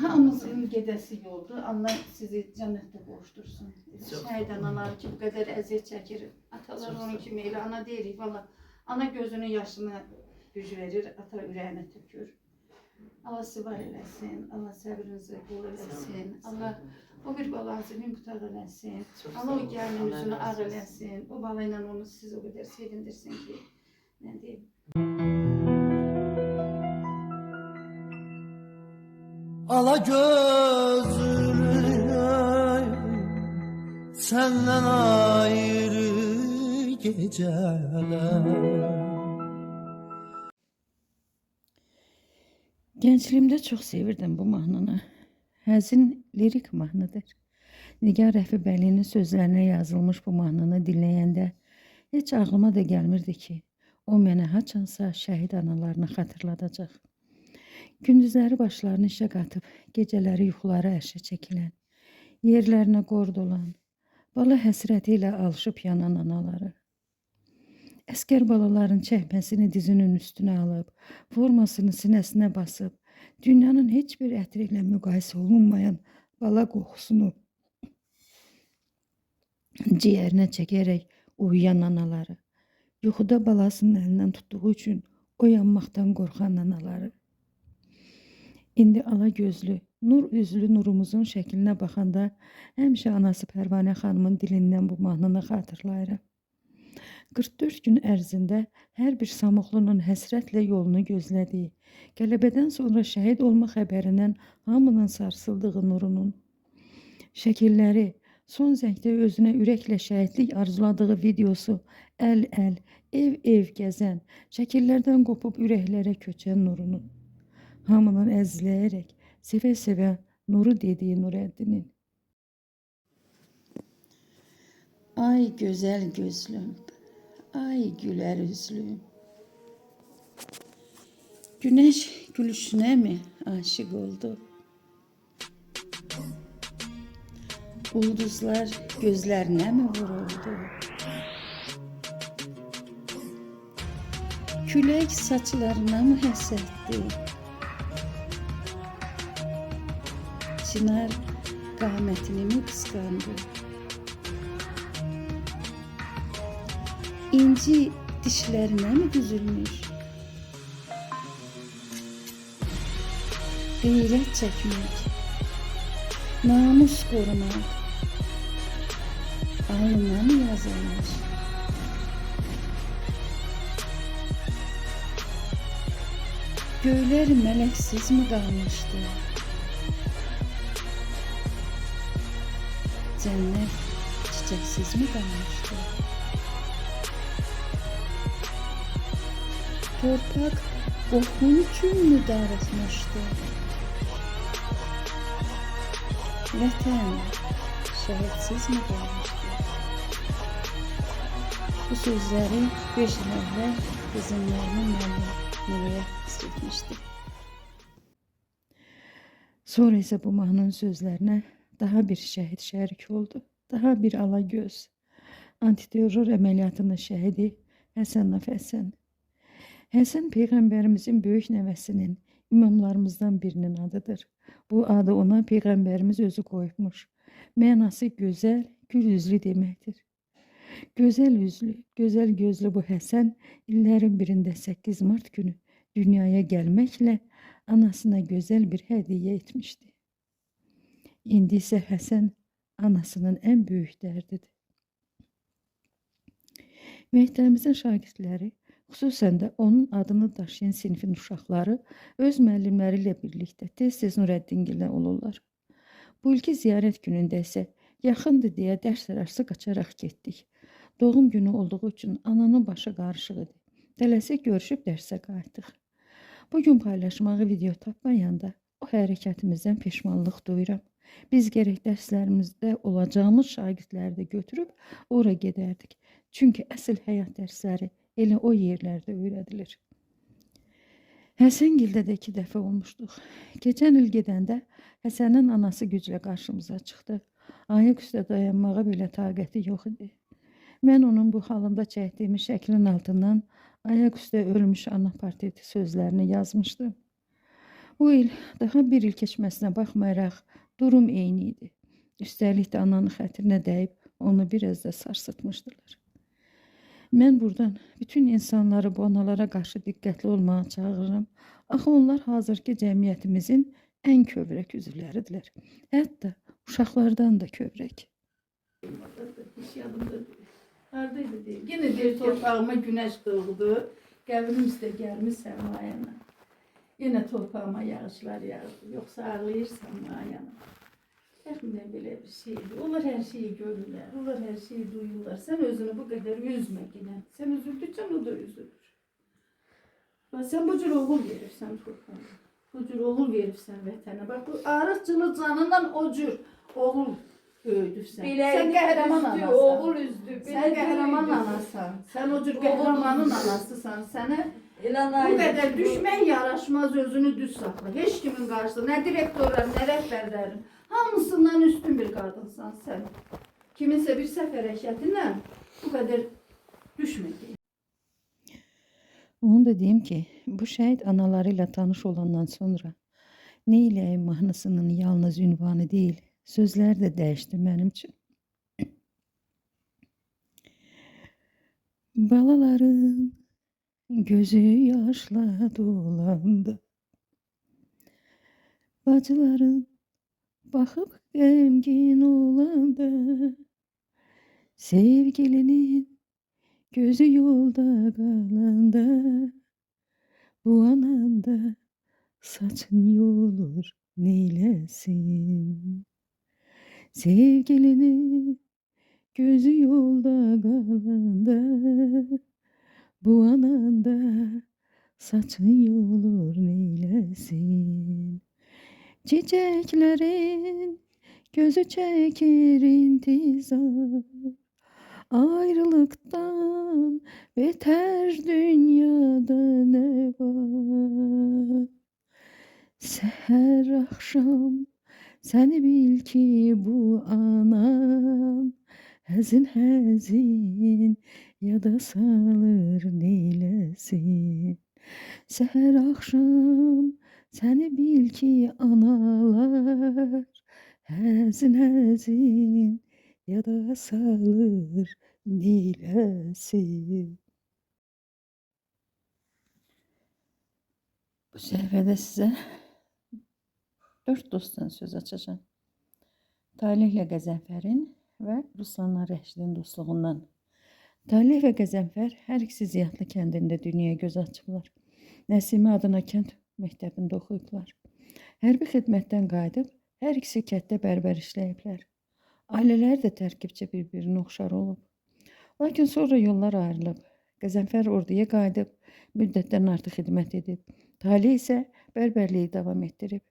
hamımızın gedəsi yoldur. Allah sizi cənnətdə qovuşdursun. Şəhid analar ki, bu qədər əziyyət çəkir. Atalar onun kimi elə ana deyirik. Valla ana gözünün yaşını güc verir, ata ürəyinə tökür. Allah sizi var eləsin, Allah səbrinizi bol eləsin. Allah o bir balanızı mümtaz eləsin. Allah o gəlinin üzünü ağ eləsin. O bala ilə onu siz o qədər sevindirsin ki, nə deyim. Ala gözünü senden ayrı geceler. Gəncliyimdə çox sevirdim bu mahnını. Həzin lirik mahnıdır. Nigar Rəfibəlinin sözlərinə yazılmış bu mahnını dinləyəndə heç ağlıma da gəlmirdi ki, o mənə haçansa şəhid analarını xatırladacaq. Gündüzləri başlarını işə qatıb, gecələri yuxuları ərşə çəkilən, yerlərinə qord olan, bala həsrəti ilə alışıb yanan anaları. Əskər balaların çəkməsini dizinin üstünə alıb, formasını sinəsinə basıb, dünyanın heç bir ətri ilə müqayisə olunmayan bala qoxusunu ciyərinə çəkərək uyuyan anaları, yuxuda balasının əlindən tutduğu üçün oyanmaqdan qorxan anaları. İndi ala gözlü, nur üzlü nurumuzun şəklinə baxanda həmişə anası Pərvanə xanımın dilindən bu mahnını xatırlayıram. 44 gün ərzində hər bir Samoxlunun həsrətlə yolunu gözlədiyi, qələbədən sonra şəhid olma xəbərindən hamının sarsıldığı nurunun, şəkilləri, son zəngdə özünə ürəklə şəhidlik arzuladığı videosu, əl-əl, ev-ev gəzən, şəkillərdən qopub ürəklərə köçən nurunun, hamının əzləyərək, sevə-sevə nuru dediyi Nurəddinin. Ay gözəl gözlüm, ay gülər üzlüm. Güneş gülüşünə mi aşık oldu? Ulduzlar gözlərinə mi vuruldu? Külək saçlarına mı həsətdi? Çınar qamətini mi qısqandı? İnci dişlərinə mi düzülmüş? Qeyrət çəkmək, namus qorumaq alnına mı yazılmış? Göylər mələksiz mi qalmışdı? Cənnət çiçəksiz mi qalmışdı? Torpaq qoxun üçün mü darıxmışdı? Vətən şəhidsiz mi qalmışdı? Bu sözləri 5 il əvvəl qızım Nərmin müəllim Nuriyə etmişdi. Sonra isə bu mahnının sözlərinə daha bir şəhid şərik oldu. Daha bir Alagöz. Antiterror əməliyyatının şəhidi Həsən Həsən. Həsən Peyğəmbərimizin böyük nəvəsinin, imamlarımızdan birinin adıdır. Bu adı ona Peyğəmbərimiz özü qoymuş. Mənası gözəl, gül üzlü deməkdir. Gözəl üzlü, gözəl gözlü bu Həsən illərin birində 8 Mart günü dünyaya gəlməklə anasına gözəl bir hədiyyə etmişdi. İndi isə Həsən anasının ən böyük dərdidir. Məktəbimizin şagirdləri, xüsusən də onun adını daşıyan sinifin uşaqları öz müəllimləri ilə birlikdə tez-tez Nurəddingilə olurlar. Bu ilki ziyarət günündə isə yaxındır deyə dərs arası qaçaraq getdik. Doğum günü olduğu üçün ananın başı qarışıq idi. Tələsik görüşüb dərsə qayıtdıq. Bugün paylaşmağı video tapmayanda o hərəkətimizdən peşmanlıq duyuram. Biz gərək dərslərimizdə olacağımız şagirdləri də götürüb ora gedərdik. Çünki əsl həyat dərsləri elə o yerlərdə öyrədilir. Həsəngildə də 2 dəfə olmuşduq. Keçən il gedəndə Həsənin anası güclə qarşımıza çıxdı. Ayaq üstə dayanmağa belə taqəti yox idi. Mən onun bu halında çəkdiyimi şəklin altından ayaq üstə ölmüş ana portreti sözlərini yazmışdım. Bu il daha bir il keçməsinə baxmayaraq durum eyni idi. Üstəlik də ananın xətrinə dəyib onu biraz da sarsıtmışdılar. Mən buradan bütün insanları bu analara qarşı diqqətli olmağa çağırıram. Axı onlar hazırki cəmiyyətimizin ən kövrək üzvləridirlər. Hətta uşaqlardan da kövrək. Haradaydı deyil. Yenə deyir torpağıma günəş doğdu. Qəbrim üstə gəlmiş səmayana. Yenə torpağıma yağışlar yağdı. Yoxsa ağlayırsan mayana. Təxminən belə bir şeydir. Onlar hər şeyi görürlər. Onlar hər şeyi duyurlar. Sən özünü bu qədər üzmə yenə. Sən üzüldükcə o da üzülür. Sən bu cür oğul verirsən torpağa. Bu cür oğul veribsən vətənə. Bax bu arıqcılı canından o cür oğul böyüdürsən. Sən qəhrəman anasan. Oğul üzdü. Sən qəhrəman anasan. Sən o cür qəhrəmanın anasısan. Sənə bu qədər düşmən yaraşmaz, özünü düz saxla. Heç kimin qarşısında, nə direktorların, nə rəhbərlərin. Hamısından üstün bir qadınsan sən. Kiminsə bir səhv hərəkətinlə bu qədər düşmə. Onu da deyim ki, bu şəhid analarıyla tanış olandan sonra Neyləyim mahnısının yalnız ünvanı deyil, sözlər də dəyişdi mənim üçün. Balaların gözü yaşla dolanda, bacıların baxıb qəmgin olanda, sevgilinin gözü yolda qalanda, bu ananda saçın yolur neyləsin. Sevgilinin gözü yolda qalanda, bu ananda saçın yolur neyləsin. Çiçeklerin gözü çekir intizar, ayrılıktan beter dünyada ne var? Seher akşam seni bil ki bu anan Həzin həzin yada salır neyləsin. Səhər axşam səni bil ki analar, həzin həzin yada salır neyləsin. Bu səhifədə sizə 4 dostdan söz açacağım. Talihlə Qəzənfərin və Ruslanla Rəşidin dostluğundan. Talih və Qəzənfər hər ikisi Ziyatlı kəndində dünyaya göz açıblar. Nəsimi adına kənd məktəbində oxuyublar. Hərbi xidmətdən qayıdıb hər ikisi kənddə bərbər işləyiblər. Ailələri də tərkibcə bir-birinə oxşar olub. Lakin sonra yollar ayrılıb. Qəzənfər orduya qayıdıb müddətdən artıq xidmət edib. Talih isə bərbərliyi davam etdirib.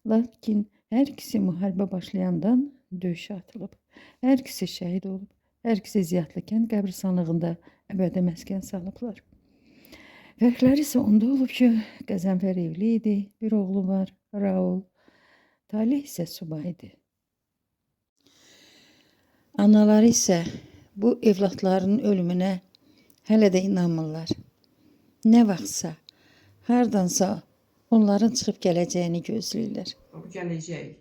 Lakin hər ikisi müharibə başlayandan döyüşə atılıb. Hər ikisi şəhid olub. Hər ikisi Ziyatlı kənd qəbristanlığında əbədi məskən salıblar. Fərqləri isə onda olub ki, Qəzənfər evli idi, bir oğlu var, Raul. Talih isə subay idi. Anaları isə bu evlatlarının ölümünə hələ də inanmırlar. Nə vaxtsa, hardansa onların çıxıb gələcəyini gözləyirlər. Bu gələcək.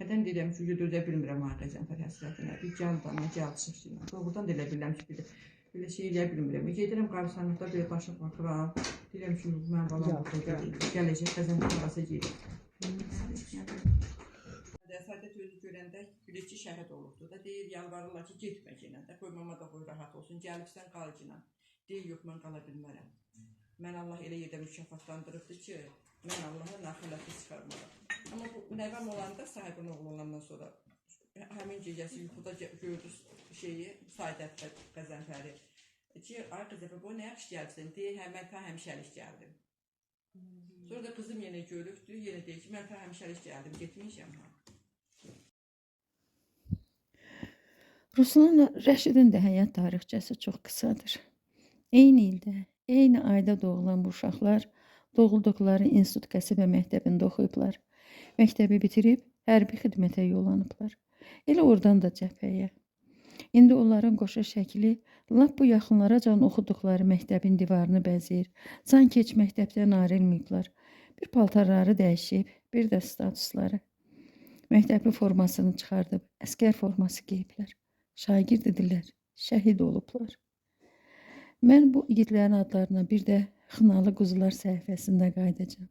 Nədən deyirəm ki, dözə bilmirəm ha Qəzənfər həsrətinə. Bir gəl dana, gəl çıxsın. Doğrudan da elə bilirəm ki, belə şey eləyə bilmirəm. Gedirəm qəbristanlıqda belə daşıb baxıram. Deyirəm ki, mən balam burada gələcək Qəzənfər arası gedir. Sədət özü görəndə bilir ki, şəhid olubdur da. Deyir, yalvarırlar ki, getmə yenə də. Qoy mama da qoy rahat olsun. Gəlibsən qal yenə. Deyir, yox, mən qala bilmərəm. Mən Allah elə yerdə mükafatlandırıbdır ki, mən Allah'a naxiləti çıxarmaram. Amma bu nəvəm olanda, sahibin oğlu olandan sonra həmin gecəsi yuxuda gördü şeyi, Saidət və Qəzənfəri. Ki, ay Qəzənfər, bu nə yaxşı gəlsin? Deyir, mən ta həmişəlik gəldim. Sonra da qızım yenə görübdür, yenə deyir ki, mən ta həmişəlik gəldim, getməyəcəm ha. Ruslanla Rəşidin də həyat tarixçəsi çox qısadır. Eyni ildə, eyni ayda doğulan bu uşaqlar doğulduqları İnsut qəsəbə məktəbində oxuyublar. Məktəbi bitirib hərbi xidmətə yollanıblar. Elə oradan da cəbhəyə. İndi onların qoşa şəkli lap bu yaxınlaracan oxuduqları məktəbin divarını bəzəyir. Sanki heç məktəbdən ayrılmayıblar. Bir paltarları dəyişib, bir də statusları. Məktəbli formasını çıxardıb, əskər forması geyiblər. Şagird idilər, şəhid olublar. Mən bu igidlərin adlarına bir də Xınalı Quzular səhifəsində qaydacağım.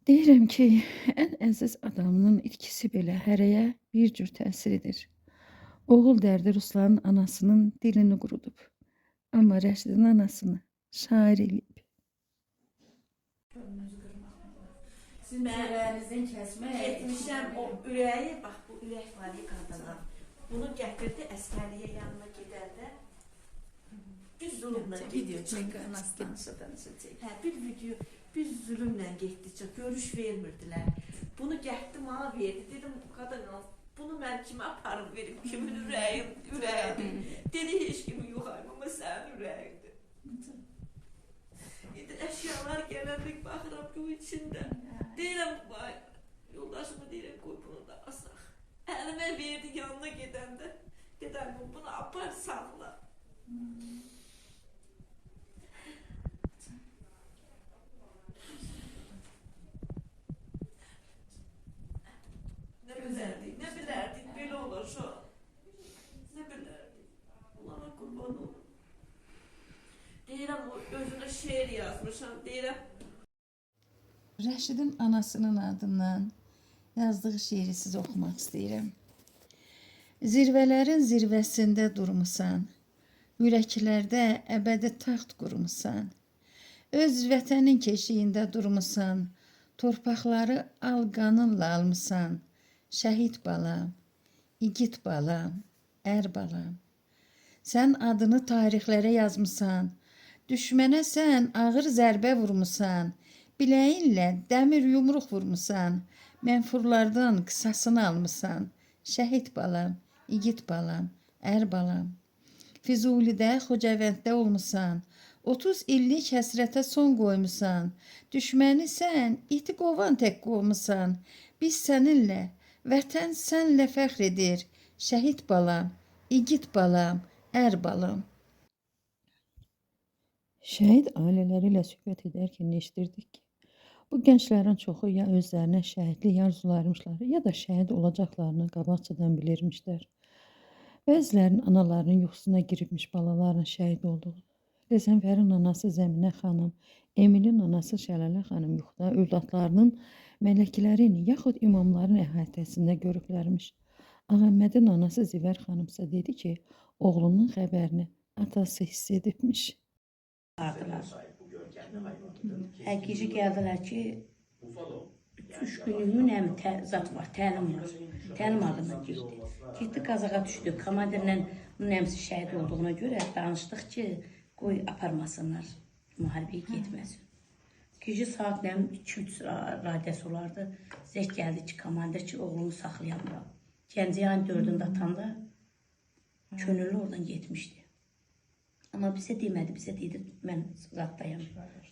Deyirəm ki, ən əziz adamının itkisi belə hərəyə bir cür təsiridir. Oğul dərdi Ruslanın anasının dilini qurudub. Amma Rəşidin anasını şair eləyib. Sizin ürəyinizin kəsmək. Etmişəm o ürəyi, bax bu ürək var ya qadına. Bunu gətirdi əskərliyə yanına gedəndə. Bir zulümlə video çəkən hə, bir video, bir zulümlə getdikcə görüş vermirdilər. Bunu getdim ona verdi. Dedim qadına, bunu mən kimə aparıb verib, kimin ürəyidir. Dedi heç kimi yoxayım, amma sənin ürəyindir. İndi əşyalar gələndik, baxıram bu içində. Deyirəm, yoldaşımı deyirəm, qoy bunu da asaq. Əlimə verdi yanına gedəndə. Dedəm, bunu apar sağla. Nə bilərdik, belə olur şu an. Nə bilərdik. Allah'a qurban olun. Deyirəm, özünə şeir yazmışam, deyirəm. Rəşidin anasının adından yazdığı şeiri sizə oxumaq istəyirəm. Zirvələrin zirvəsində durmusan, ürəklərdə əbədi taxt qurmusan, öz vətənin keşiyində durmusan, torpaqları al qanınla almısan, şəhid balam, igid balam, ər balam. Sən adını tarixlərə yazmısan, düşmənə sən ağır zərbə vurmusan, biləyinlə dəmir yumruq vurmusan, mənfurlardan qısasını almısan, şəhid balam, igid balam, ər balam. Füzulidə, Xocavənddə olmusan, 30 illik həsrətə son qoymusan, düşməni sən iti qovan tək qoymusan, biz səninlə, vətən sənlə fəxr edir, şəhid balam, igid balam, ər balam. Şəhid ailələri ilə söhbət edərkən eşidirdik ki, bu gənclərin çoxu ya özlərinə şəhidlik arzulayırmışlar, ya da şəhid olacaqlarını qabaqcadan bilirmişlər. Bəzilərinin analarının yuxusuna giribmiş balalarının şəhid olduğu. Qəzənfərin anası Zəminə xanım, Emilin anası Şəlalə xanım yuxuda övladlarının mələklərin yaxud imamların əhatəsində görüblərmiş. Ağəmmədin anası Zivər xanımsa dedi ki, oğlunun xəbərini atası hiss edibmiş. Həqiqi gəldilər ki, 3 günlük zat var, təlim var. Təlim adına getdi. Getdi qazağa düşdü. Komandirlə nəmsi şəhid olduğuna görə danışdıq ki, qoy aparmasınlar, müharibəyə getməsin. Gecə saat 2-3 radiyası olardı. Zəng gəldi ki, komandir ki, oğlumu saxlayamıram. Gəncəyin 4-ünde atanda könüllü oradan getmişdi. Amma bizə demədi, bizə dedi, mən zatdayam,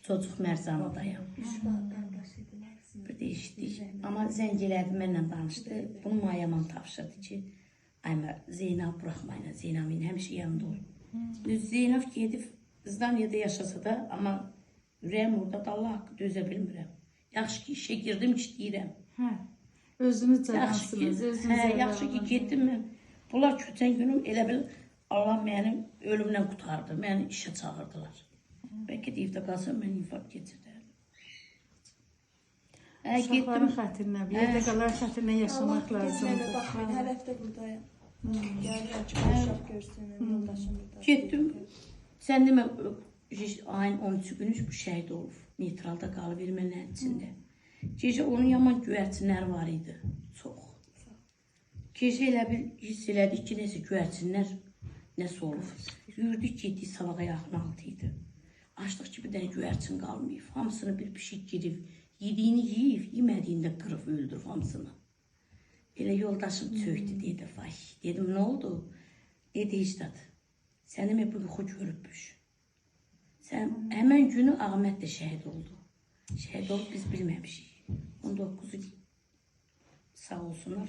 çocuq mərzanadayam. Bir değişdik. Amma zəng elədi, mənlə danışdı. Bunu Mayaman tapşırdı ki, Aymar, Zeynab buraxmayın, Zeynabın həmişə yanında olur. Zeynab gedib İzdaniyada yaşasa da, amma ürəyim orada da Allah haqqı dözə bilmirəm. Yaxşı ki, işə girdim, işləyirəm. Özünüz cəzansınız, yaxşı ki, getdim mən. Bunlar kötən günüm elə bil Allah mənim ölümdən qutardı, məni işə çağırdılar. Bəlkə deyib də qalsam, mən infarkt keçirdim. Uşaqların xatirinə, bir yerdə qalar xatirinə yaşamaq lazımdır. Baxmayın, hər həftə buradayım. Gəlirəm ki, uşaq görsün, yoldaşım burada. Getdim, sən demə, ayın 13 günü bu şəhid olub. Neytralda qalıb ermənilərin içində. Gecə onun yaman göyərçinləri var idi, çox. Gecə elə bil hiss elədik ki, nəsə göyərçinlər nəsə olub. Yürüdük, getdik, sabah ayağının altı idi. Açdıq ki, bir dənə göyərçin qalmayıb. Hamısını bir pişik girib, yediyini yiyib, yemədiyini də qırıb öldürüb hamısını. Elə yoldaşım çöktü, dedi, vay. Dedim, nə oldu? Dedi, Hicdat, sənim bu yuxu görübmüş. Sən həmən günü Ağmət də şəhid oldu. Şəhid olub biz bilməmişik. 19'u sağ olsunlar,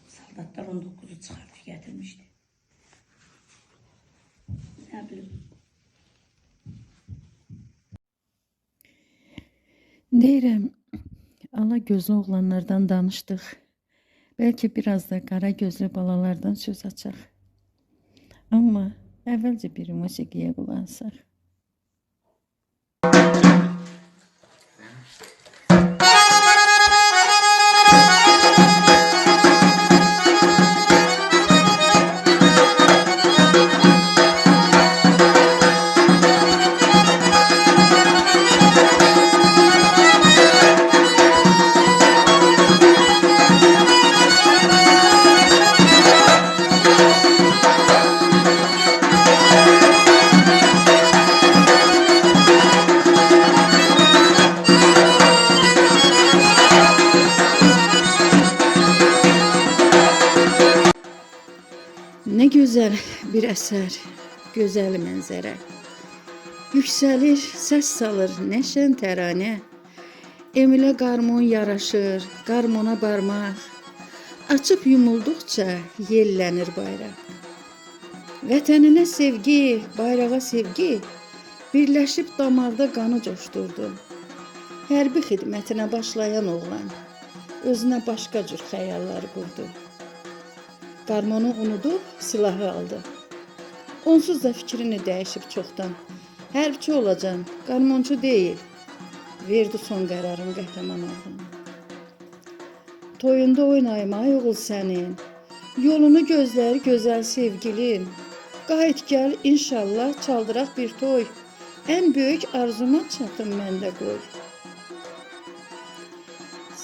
saldatlar 19'u çıxartıb gətirmişdi. Nə bilim. Deyirəm, ala gözlü oğlanlardan danışdıq. Bəlkə biraz da qara gözlü balalardan söz açaq. Amma əvvəlcə bir musiqiyə qulaq asaq. Ne güzel bir eser, güzel mənzərə. Yüksəlir, səs salır neşən tərane. Emilə qarmon yaraşır, qarmona barmaq. Açıb yumulduqca yellənir bayraq. Vətəninə sevgi, bayrağa sevgi, birləşib damarda qanı coşdurdu. Hərbi xidmətinə başlayan oğlan, özünə başqa cür xəyallar qurdu. Qarmonu unudub silahı aldı. Onsuz da fikrini dəyişib çoxdan. Hərbçi olacam, qarmonçu deyil. Verdi son qərarın qəhrəman oğlum. Toyunda oynayma oğul sənin. Yolunu gözlər gözəl sevgilin. Qayıt gəl inşallah çaldıraq bir toy. Ən böyük arzuma çatım məndə qoy.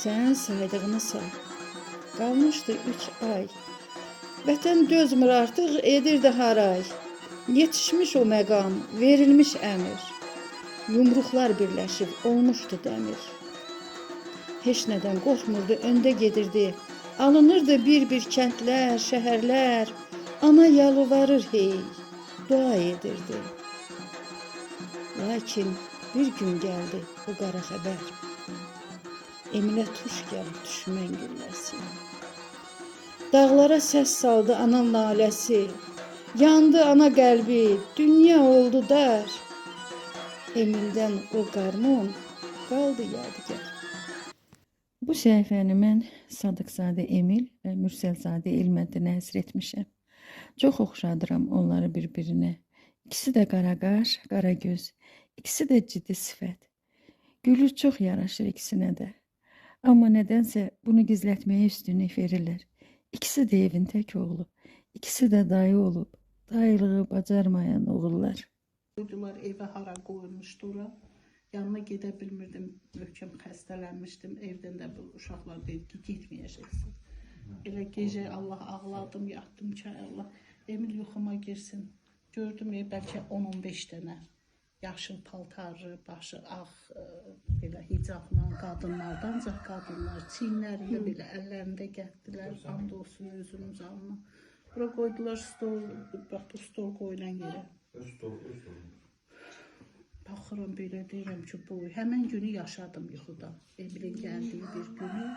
Sən saydığını say. Qalmışdı 3 ay. Vətən dözmür artıq, edirdi haray. Yetişmiş o məqam, verilmiş əmir. Yumruqlar birləşib, olmuşdu dəmir. Heç nədən qorxmurdu, öndə gedirdi. Alınırdı bir-bir kəndlər, şəhərlər. Ana yalvarır hey, dua edirdi. Lakin bir gün gəldi o qara xəbər. Emilə tuş gəlib düşmən gülləsin. Dağlara səs saldı anan naləsi. Yandı ana qəlbi, dünya oldu dar. Emildən o qarmon qaldı yadigar. Bu səhifəni mən Sadıqzadə Emil və Mürsəlzadə Elmədinə həsr etmişəm. Çox oxşadıram onları bir-birinə. İkisi də qara qaş, qara göz, ikisi də ciddi sifət. Gülü çox yaraşır ikisinə də. Amma nədənsə bunu gizlətməyə üstünlük verirlər. İkisi də evin tək oğlu, ikisi də dayı olub, dayılığı bacarmayan oğullar. Qoydular evə hara qoymuşdular. Yanına gedə bilmirdim, möhkəm xəstələnmişdim. Evdən də bu uşaqlar dedi ki, getməyəcəksin. Elə gecə Allah ağladım, yatdım ki, Allah Emil yuxuma girsin. Gördüm bəlkə 10-15 dənə yaşıl paltarlı, başı ağ, belə hicabla qadınlardan, ancaq qadınlar çiyinlərində belə əllərində gətdilər, and olsun özünün canına. Bura qoydular stol, bax bu stol qoyulan yerə. Baxıram belə deyirəm ki, bu həmən günü yaşadım yuxuda. Emilin gəldiyi bir günü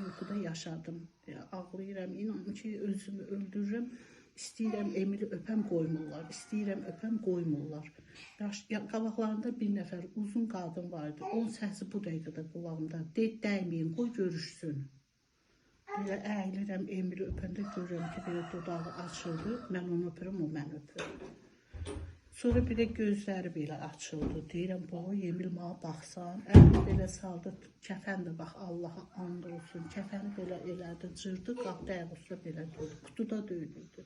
yuxuda yaşadım. Ağlayıram, inanın ki, özümü öldürürəm. İstəyirəm Emili öpəm qoymurlar, istəyirəm öpəm qoymurlar. Qabaqlarında bir nəfər uzun qadın vardı. Onun səsi bu dəqiqədə qulağımda. Dəyməyin, qoy görüşsün. Belə əyilirəm, Emili öpəndə görürəm ki, belə dodağı açıldı. Mən onu öpürəm, o mən öpürəm. Sonra bir də gözləri belə açıldı. Deyirəm, boy, Emil mənə baxsan. Əlini belə saldı, kəfən də bax, Allaha and olsun. Kəfəni belə elədi, cırdı, qalxdı ayaq üstə belə durdu. Qutuda döydürdü.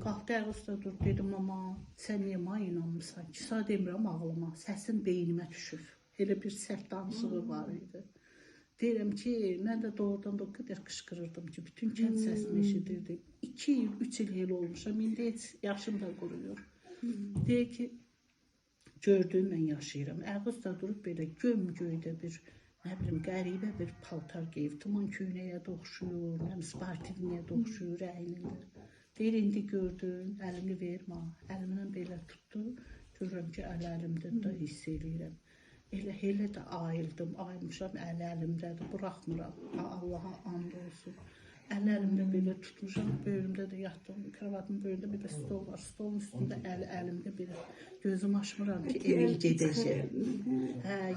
Qalxdı ayaq üstə durdu, dedim, ama sən niyə mənə inanmırsan? Kisa demirəm ağlıma, səsin beynimə düşüb. Elə bir səhv danışığı var idi. Deyirəm ki, mən də doğrudan da o qədər qışqırırdım ki, bütün kənd səsini eşidirdim. 2 il, 3 il elə olmuşam, indi heç yaşım da quruyur. Deyir ki, gördüyümlə yaşayıram. Əqız da durub belə göm-göydə bir, nə bilim, qəribə bir paltar geyib, tuman köynəyə də oxşuyur, sportivniyə də oxşuyur əynində. Deyir, indi gördün, əlini vermə. Əlimdən belə tutdu, görürəm ki, əlimdə də hiss edirəm. Elə də ayıldım, ayılmışam, əlimdədir, buraxmıram. Allaha and olsun. Əlimdə belə tutmuşam, böyrümdə də yatdım, kravatın böyründə bir də stol var. Stolun üstündə əlimdə belə gözümü açmıram ki, Emil gedəcək.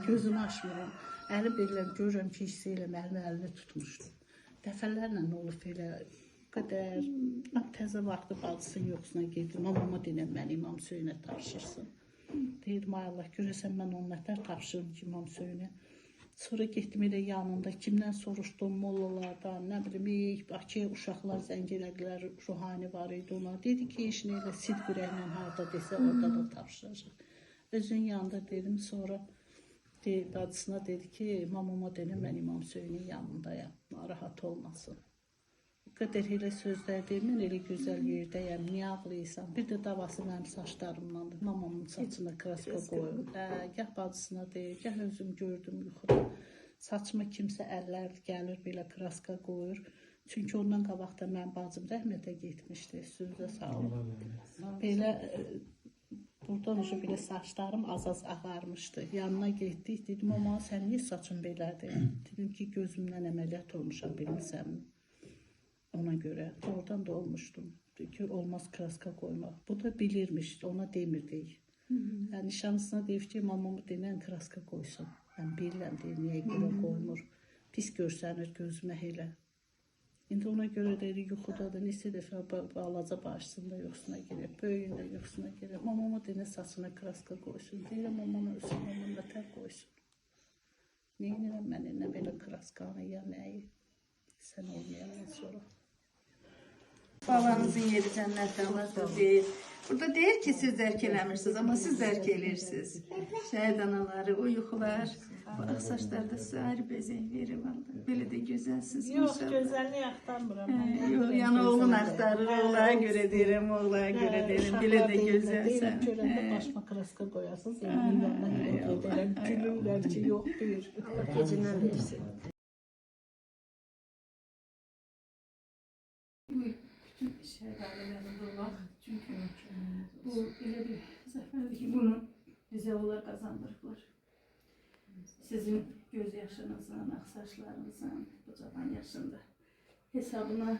Gözümü açmıram. Əli belə görürəm ki, hiss eləm, əlini tutmuşdum. Dəfələrlə olub elə qədər, təzə vaxtı bacısının yoxsuna gedim, amma deyirəm, mən İmam Hüseynə tapşırsın. Deyirəm, ay Allah, görəsən mən onun nətər tapşırım ki, İmam Hüseynə. Sonra getdim elə yanında, kimdən soruşdum, mollalardan, nə bilim, Bakıya uşaqlar zəng elədilər, ruhani var idi ona. Dedi ki, işini elə sidq ürəklə harada desə, orada da tapşıracaq. Özün yanında dedim, sonra bacısına dedi ki, mamama denəm, mən İmam Hüseynin yanındayam, narahat olmasın. Bu qədər elə sözlər deyim, mən elə gözəl yerdəyəm, niyə ağlayırsan? Bir də davası mənim saçlarımdandır. Mamamın saçına kraska qoyum. Gəh bacısına deyir, gəh özüm gördüm yuxuda. Saçıma kimsə əllər gəlir, belə kraska qoyur. Çünki ondan qabaqda mənim bacım rəhmətə getmişdi, sözdə sağlıq. Belə, buradan ucu belə saçlarım az-az ağarmışdı. Yanına getdik, dedim, ama sən niyə saçın belədir? Dedim ki, gözümdən əməliyyat olmuşam, bilmirsəm. Ona görə, oradan da olmuşdum. Ki, olmaz kraska qoymaq. Bu da bilirmiş, ona demirdik. Nişanlısına deyib ki, mamamı denən kraska qoysun. Mən bilirəm, deyir, niyə görə qoymur. Pis görsənir gözümə elə. İndi ona görə deyir, yuxudadır, neçə dəfə balaca başsında yoxsuna girib, böyüyündə yoxsuna girib. Mamamı denən saçına kraska qoysun. Deyirəm, mamamı ölsün, mamamı nətər qoysun. Neyinirəm mən nə belə kraskanı, ya nəyi? Sən olmayandan sonra. Babanızın yeri cənnətdən deyir. Burada deyir ki, siz dərk eləmirsiniz, amma siz dərk eləyirsiniz. Şəhid anaları, o yuxular, bu ağ saçlarda sizə ayrı bezək verir. Belə də gözəlsiniz. Yox, gözəlliyi axtarmıram. Yox, yəni oğlun axtarır, oğlaya görə deyirəm, oğlaya görə deyirəm. Belə də gözəlsən. Görəndə başıma kraska qoyasınız, Emilin yanına gedərəm, gülürlər ki, yox, deyir. Gecindən deyirsin. Bütün şəhid ailələrində olaq, çünki bu elə bir zəfərdir ki, bunu bizə onlar qazandırıblar. Sizin göz yaşınızın, ağ saçlarınızın, bu cavan yaşında hesabına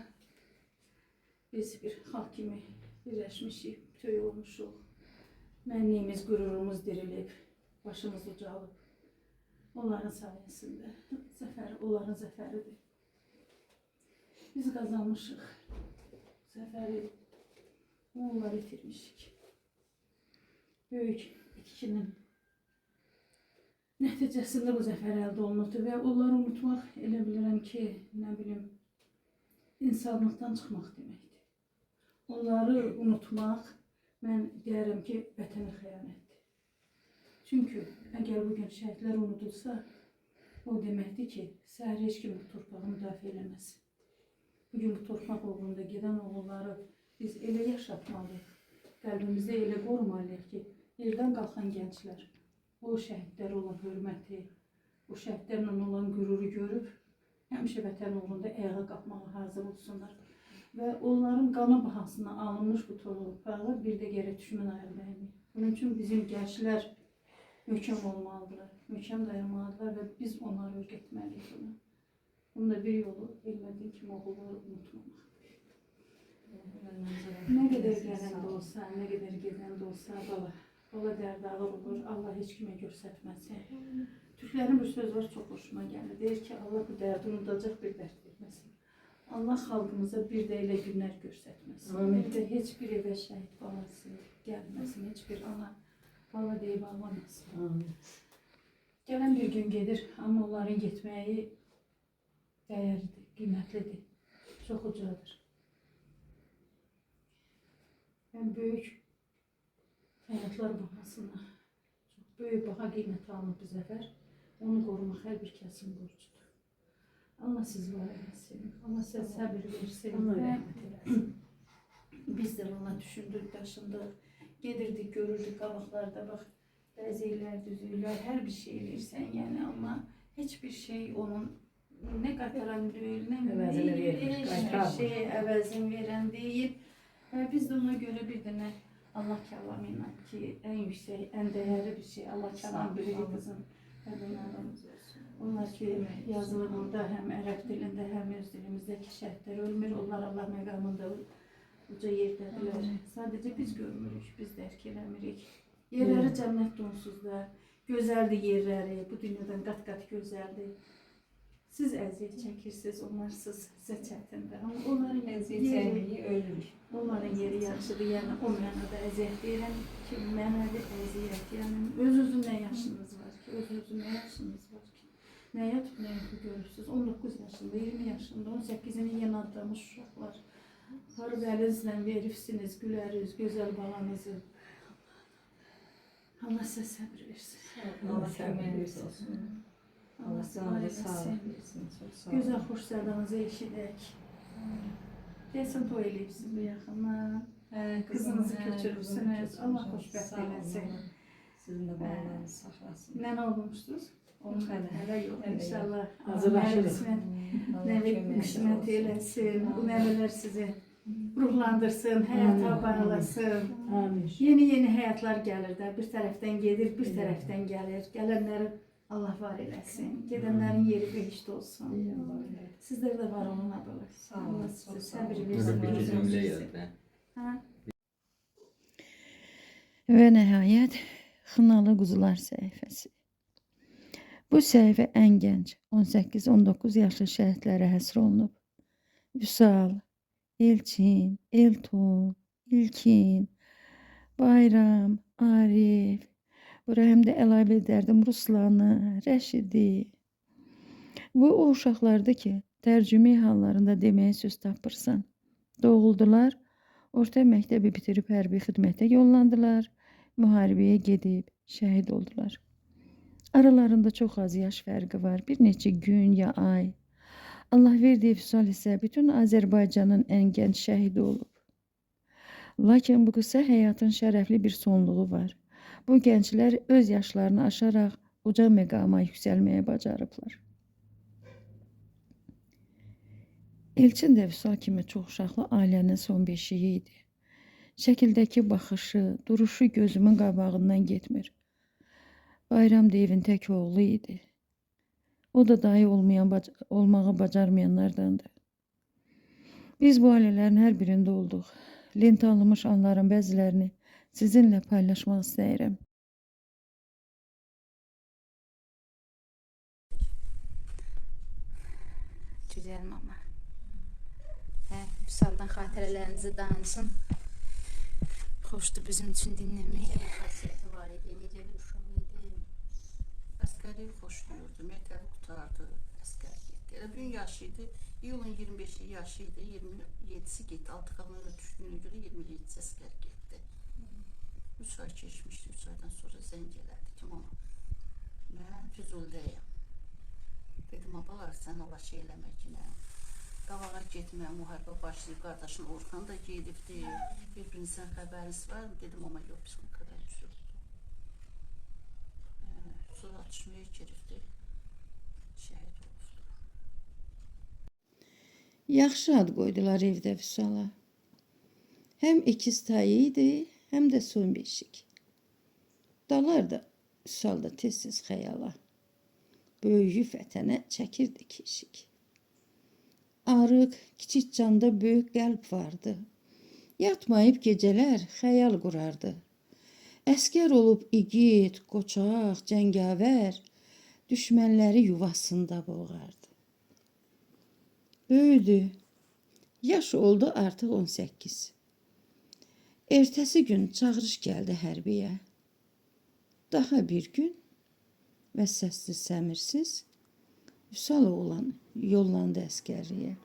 biz bir xalq kimi birləşmişik, töy olmuşuq. Mənliyimiz, qürurumuz dirilib, başımız ucalıb. Onların sayəsində. Zəfər, onların zəfəridir. Biz qazanmışıq zəfəri, onlar itirmişik. Böyük itkinin nəticəsində bu zəfər əldə olunubdur və onları unutmaq elə bilirəm ki, nə bilim, insanlıqdan çıxmaq deməkdir. Onları unutmaq, mən deyərəm ki, vətənə xəyanətdir. Çünki əgər bugün şəhidlər unudulsa, o deməkdir ki, səhər heç kim bu torpağı müdafiə eləməsin. Bugün bu torpaq uğrunda gedən oğulları biz elə yaşatmalıyıq, qəlbimizdə elə qorumalıyıq ki, yerdən qalxan gənclər o şəhidlərə olan hörməti, o şəhidlərlə olan qüruru görüb, həmişə vətən uğrunda ayağa qalxmağa hazır olsunlar. Və onların qanı bahasına alınmış bu torpağı bir də geri düşmən ayırmayın. Bunun üçün bizim gənclər möhkəm olmalıdırlar, möhkəm dayanmalıdırlar və biz onları öyrətməliyik bunu. Bunun da bir yolu elmədiyin kimi oğulları unutmamaq. Nə qədər gələndə olsa, nə qədər gedəndə olsa, bala dərdalı olur, Allah heç kimə göstərməsin. Türklərin bir söz var, çox hoşuma gəlir. Deyir ki, Allah bu dərdi unudacaq bir dərd verməsin. Allah xalqımıza bir də elə günlər göstərməsin. Bir də heç bir evə şəhid balası gəlməsin, heç bir ana bala deyib ağlamasın. Gələn bir gün gedir, amma onların getməyi dəyərlidir, qiymətlidir, çox ucadır. Mən böyük həyatlar bahasına, çox böyük baha qiymət alınıb bu zəfər, onu qorumaq hər bir kəsin borcudur. Allah siz var eləsin, Allah sizə səbir versin. Biz də ona düşündük, daşındıq, gedirdik, görürdük qabaqlarda, bax, bəzəklər, düzüklər, hər bir şey eləyirsən, yəni, amma heç bir şey onun nə qaytaran deyil, nə heç bir şey əvəzin verən deyil. Və biz də ona görə bir dənə Allah kəlamı ilə ki, ən yüksək, ən dəyərli bir şey, Allah kəlam bilir qızım. Onlar ki, yazılığında həm ərəb dilində, həm öz dilimizdəki şəhidlər ölmür, onlar Allah məqamında uca yerdədirlər. Sadəcə biz görmürük, biz dərk eləmirik. Yerləri cənnət donsuzlar, gözəldir yerləri, bu dünyadan qat-qat gözəldir. Siz əziyyət çəkirsiniz, onlarsız sizə çətindir. Amma onların yeri yaxşıdır, yəni o mənada əziyyət deyirəm ki, mənəvi əziyyət, yəni öz-özün nə yaşınız var ki, öz-özün nə yaşınız var ki, nə yatıb, nə yuxu görürsünüz, 19 yaşında, 20 yaşında, 18-ini yeni adlamış uşaqlar, harıb əlinizlə veribsiniz, güləriz, gözəl balanızı. Allah sizə səbir versin. Allah səbir versin. Allah sizə sağlık versin. Gözəl xoş sədanızı eşidək. Deyəsən toy eləyibsiniz bu yaxından. Qızınızı köçürübsünüz. Allah xoşbəxt eləsin. Sizin də balalarınız saxlasın. Nə olmuşsunuz? Hələ yox, inşallah. Hazırlaşırıq. Nəvə qismət eləsin. Bu nəvələr sizi ruhlandırsın, həyata bağlasın. Yeni həyatlar gəlir də. Bir tərəfdən gedir, bir tərəfdən gəlir. Gələnləri Allah var eləsin. Gedənlərin yeri behişt olsun. Sizlər də var olun abla. Allah sizə səbir versin. Və nəhayət Xınalı Quzular səhifəsi. Bu səhifə ən gənc 18-19 yaşlı şəhidlərə həsr olunub. Vüsal, Elçin, Elton, İlkin, Bayram, Arif, bura həm də əlavə edərdim Ruslanı, Rəşidi. Bu o uşaqlardır ki, tərcümi hallarında deməyə söz tapırsan. Doğuldular, orta məktəbi bitirib hərbi xidmətə yollandılar, müharibəyə gedib, şəhid oldular. Aralarında çox az yaş fərqi var, bir neçə gün ya ay. Allah verdiyi Vüsal isə bütün Azərbaycanın ən gənc şəhidi olub. Lakin bu qısa həyatın şərəfli bir sonluğu var. Bu gənclər öz yaşlarını aşaraq uca məqama yüksəlməyə bacarıblar. Elçin də Vüsal kimi çox uşaqlı ailənin son beşiyi idi. Şəkildəki baxışı, duruşu gözümün qabağından getmir. Bayram da evin tək oğlu idi. O da dayı olmağı bacarmayanlardandır. Biz bu ailələrin hər birində olduq. Lentə alınmış anların bəzilərini sizinlə paylaşmaq istəyirəm. Güzel mama. Vüsaldan xatirələrinizi danışın. Xoşdur bizim üçün dinləmək. Xasiyyəti var idi, necə bir uşaq idi. Əskəri xoşlayırdı, məktəbi qutardı, əskər getdi. Elə bir gün yaşı idi, iyulun 25-i yaşı idi, 27-si getdi. Altıqalına düşdüyünə görə 27-si əskər getdi. 3 ay keçmişdi, 3 aydan sonra zəng elədi ki, mama, mən Füzuldəyəm. Dedim, abalar, sən ola şey eləməklə. Qavağa getmə, müharibə başlayıb, qardaşın Orxan da gedibdi. Bir-birinizdən xəbəriniz var mı? Dedim, ama yox, bizim xəbərimiz yoxdur. Sonra atışmaya giribdi, şəhid olubdu. Yaxşı ad qoydular evdə Vüsala. Həm ikiz tayı idi, həm də son beşik. Dalar da Vüsal da tez-tez xəyala. Böyüyü vətənə çəkirdi keşik. Arıq, kiçik canda böyük qəlb vardı. Yatmayıb gecələr xəyal qurardı. Əskər olub igid, qoçaq, cəngavər, düşmənləri yuvasında boğardı. Böyüdü, yaş oldu artıq 18. Ertəsi gün çağırış gəldi hərbiyə. Daha bir gün və səssiz səmirsiz Vüsal oğlan yollandı əskərliyə.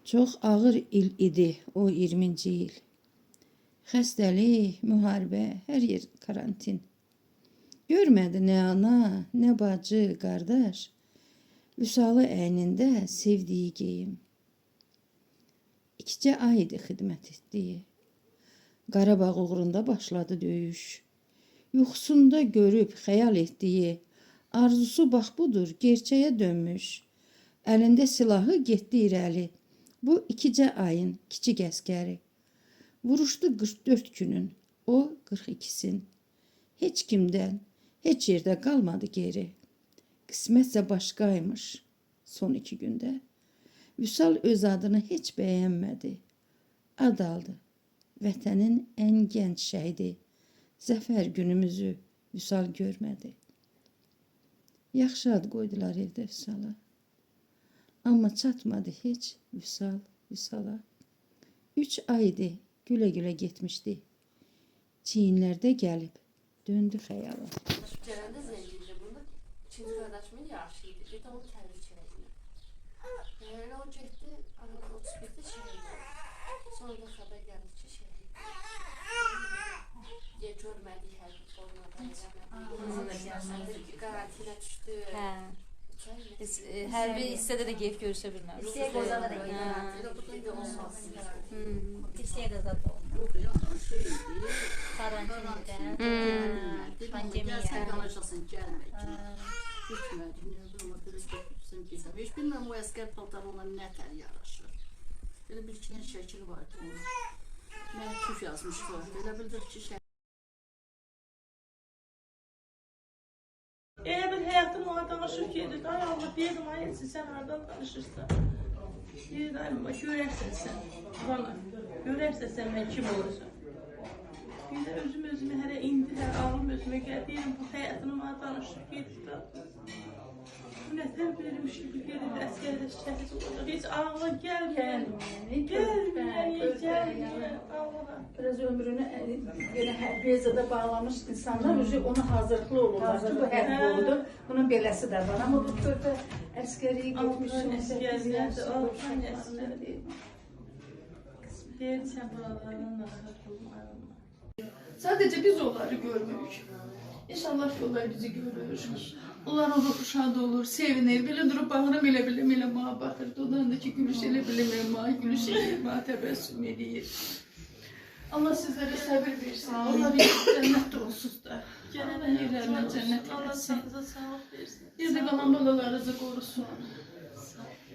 Çox ağır il idi o 20-ci il. Xəstəlik, müharibə, hər yer karantin. Görmədi nə ana, nə bacı, qardaş. Vüsalı əynində sevdiyi geyim. 2 ay idi xidmət etdiyi. Qarabağ uğrunda başladı döyüş. Yuxusunda görüb xəyal etdiyi, arzusu bax budur, gerçəyə dönmüş. Əlində silahı getdi irəli. Bu 2 ayın kiçik əskəri. Vuruşdu 44 günün, o 42'sin. Heç kimdən, heç yerdə qalmadı geri. Qismətsə başqaymış son 2 gündə. Vüsal öz adını heç bəyənmədi. Ad aldı. Vətənin ən gənc şəhidi. Zəfər günümüzü Vüsal görmədi. Yaxşı ad qoydular evdə Vüsala. Amma çatmadı heç Vüsala. 3 aydı gülə-gülə getmişdi. Çiyinlərdə gəlib döndü xəyala. Gələndə zəng edir bunu. İkinci qardaşımın yaşıydı. Bir də onu tərif çəkdi. Yəni o getdi, aradan 31'də şəhid oldu. Sonra da xəbər gəldi ki, şəhid. Deyə görmədik hər bir formada. Karantinə düşdü. Biz hərbi hissədə də gelib görüşə bilmədik. Hissəyə qozada da Hissəyə də zat oldu. Karantinədə, pandemiya. Sən qalacaqsın, gəlmə ki. Gitmədik, nə zaman belə götürsün gizəm. Heç bilməm o əskər paltarına nə tər yaraşır. Belə bir iki şəkil vardı onun. Mənə küf yazmışdı. Belə bildir ki, Elə bir həyatım ona danışır ki, ay Allah deyirdim, ay sen hardan danışırsan. Deyirdim, ay görərsən sən, bana, görərsən sən mən kim olursan. Bir də özümü hələ indi, hələ ağlım özümə gəl, deyirdim, bu həyatını ona danışır gedir. Bu nətər verilmiş gibi gedir, əskərdə şəhid olacaq, heç ağla gəlməyən, Allah'a. Biraz ömrünü yine hərbiyə bağlamış insanlar ona hazırlıklı olurlar ki, bu hərbi oldu. Bunun beləsi də var. Ama bu körpə əskəriyə getmişsin. Allah'ın əsgəri. Deyir, sən buralardan nasıl olmayalım. Sadece biz onları görmürük. İnşallah ki onlar bizi görür. Onlar ruhu şad olur, sevinir. Belə durub bağıram elə biləm, elə bana baxırdı. Ondan da ki, gülüş elə biləm, bana gülüş edir, bana təbəssüm edir. Allah sizlere sabır versin. Allah bir cennette olsun da. Cennet yerlerine cennet eylesin. Bir de kalan balalarınızı korusun.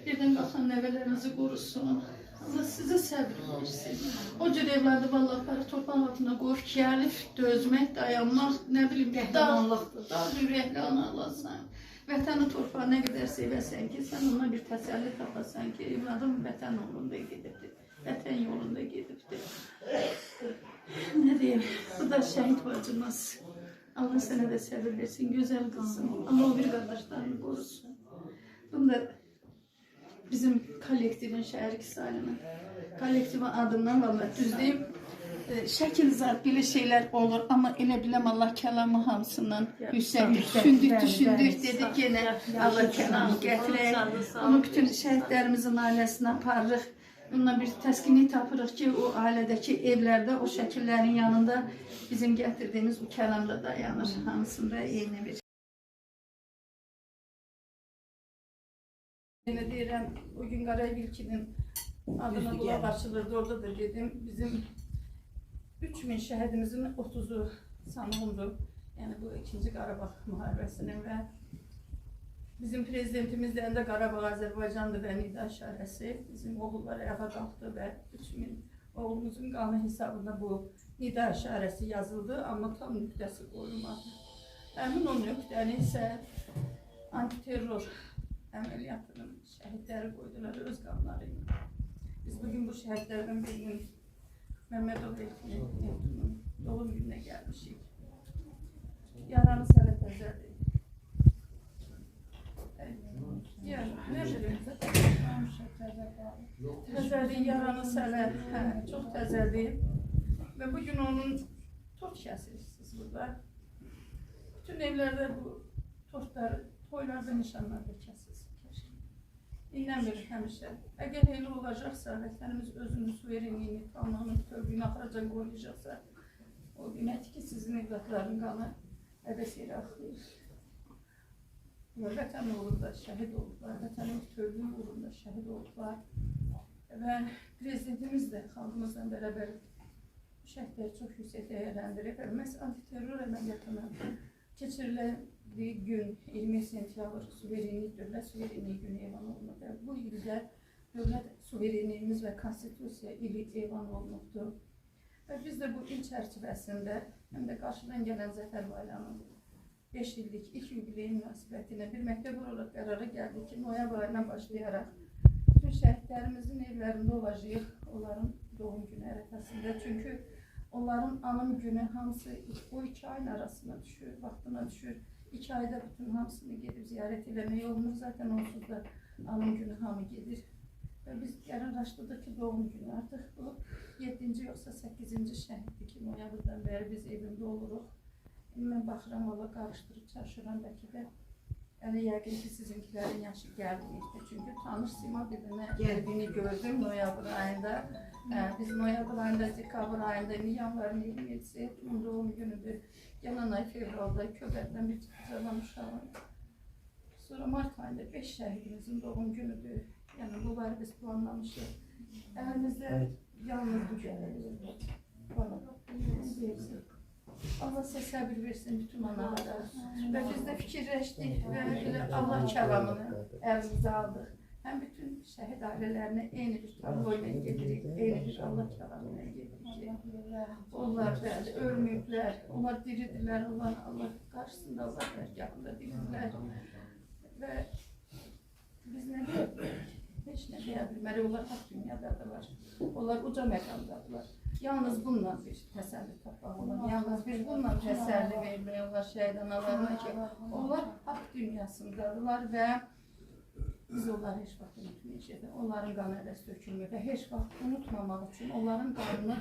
Birden kalkan nevelerinizi korusun. Allah size sabır versin. O cür evladı vallahi para torpağın altına koyup gelip dözmek, dayanmak, ne bileyim dağ yürekli ana Allah'san. Vətəni torpağı nə qədər sevəsən ki, sən ona bir təsəlli tapasan ki, evladım vətən yolunda gedibdir. Vətən yolunda gedibdir. Nə deyim, bu da şəhid bacımız. Allah sənə də səbir versin, gözəl qılsın. Allah o bir qardaşlarını qorusun. Bunu da bizim kollektivin şəhər Salinin kollektivin adından vallahi düz deyim, şəkil zat belə şeylər olur, amma elə biləm Allah kəlamı hamısından yüksəkdir. Düşündük, dedik yenə Allah kəlamı gətirək. Onu bütün şəhidlərimizin ailəsinə aparırıq. Bununla bir təskinlik tapırıq ki, o ailədəki evlərdə, o şəkillərin yanında bizim gətirdiyimiz bu kəlam da dayanır. Hamısında eyni bir. Yine deyirəm, o gün Qarabilkinin adına qulaq açılırdı, orada da dedim, bizim 3000 şəhidimizin 30'u sanığımdır. Yəni bu 2. Qarabağ müharibəsinin və bizim prezidentimiz deyəndə Qarabağ Azərbaycandır və nida işarəsi. Bizim oğullar ayağa qalxdı və 3000 oğlumuzun qanı hesabında bu nida işarəsi yazıldı, amma tam nöqtəsi qoyulmadı. Həmin o nöqtəni isə antiterror əməliyyatının şəhidləri qoydular öz qanları ilə. Biz bugün bu şəhidlərdən birinin Məmmədov Eltunun doğum gününə gəlmişik. Yaranız hələ təzədir. Nə bilim, təzədir, yaranız hələ çox təzədir. Və bugün onun tort kəsirsiniz burada. Bütün evlərdə bu tortlar, toylarda, nişanlarda kəsirsiniz. İnanmır həmişə. Əgər elə olacaqsa, vətənimiz özünün suverenliyini, tanrının tövbünü axıracan qoruyacaqsa, o deməkdir ki, sizin evlatların qanı əbəs yerə axıyır. Vətən uğrunda şəhid oldular, vətənin tövbünün uğrunda şəhid oldular. Və prezidentimiz də xalqımızla bərabər şəhidləri çox yüksək dəyərləndirib. Məhz antiterror əməliyyatının keçirilən gün 20 sentyabr suverenlik, dövlət suverenliyi günü elan olunur. Bu ildə dövlət suverenliyimiz və konstitusiya ili elan olunubdur. Və biz də bu il çərçivəsində həm də qarşıdan gələn Zəfər bayramının 5 illik ilk yubileyi münasibətinə bir məktəb olaraq qərara gəldik ki, noyabr ayından başlayaraq bütün şəhidlərimizin evlərində olacağıq onların doğum günü ərəfəsində. Çünki onların anım günü hamısı o 2 ayın arasına düşür, vaxtına düşür. 2 ayda bütün hamısını gedib ziyarət eləmək olmur. Zaten onsuz da anım günü hamı gedir. Və biz qərarlaşdırdıq ki, doğum günü artıq bu 7-ci yoxsa 8-ci şəhiddir ki, noyabrdan bəri biz evində oluruq. Mən baxıram, ola qarışdırıb çarşıram bəlkə də. Yəni, yəqin ki, sizinkilərin yaşı gəlməyibdir. Çünki tanış sima bir dənə gəldiyini gördüm noyabr ayında. Biz noyabr ayında, dekabr ayında, yanvarın 27-si onun doğum günüdür. Gələn ay fevralda Köbərdən bir cavan uşağın. Sonra mart ayında 5 şəhidimizin doğum günüdür. Yəni, bunları biz planlamışıq. Əlimizdə yalnız bu gəlir. Allah sizə səbir versin bütün analara. Və biz də fikirləşdik və Allah kəlamını əlimizə aldıq. Həm bütün şəhid ailələrinə eyni bir tabloyla gedirik, eyni bir Allah kəlamına gedirik. Onlar bəli, ölməyiblər, onlar diridirlər, Allah qarşısında, Allah dərgahında diridirlər. Və biz nə deyək? Heç nə deyə bilmərik, onlar haq dünyadadırlar, onlar uca məqamdadılar. Yalnız bununla bir təsəlli tapmaq olar, yalnız biz bununla təsəlli vermək olar şəhid analarına ki, onlar haq dünyasındadılar və biz onları heç vaxt unutmayacaq. Onların qanı əbəs dökülmür və heç vaxt unutmamaq üçün, onların qanını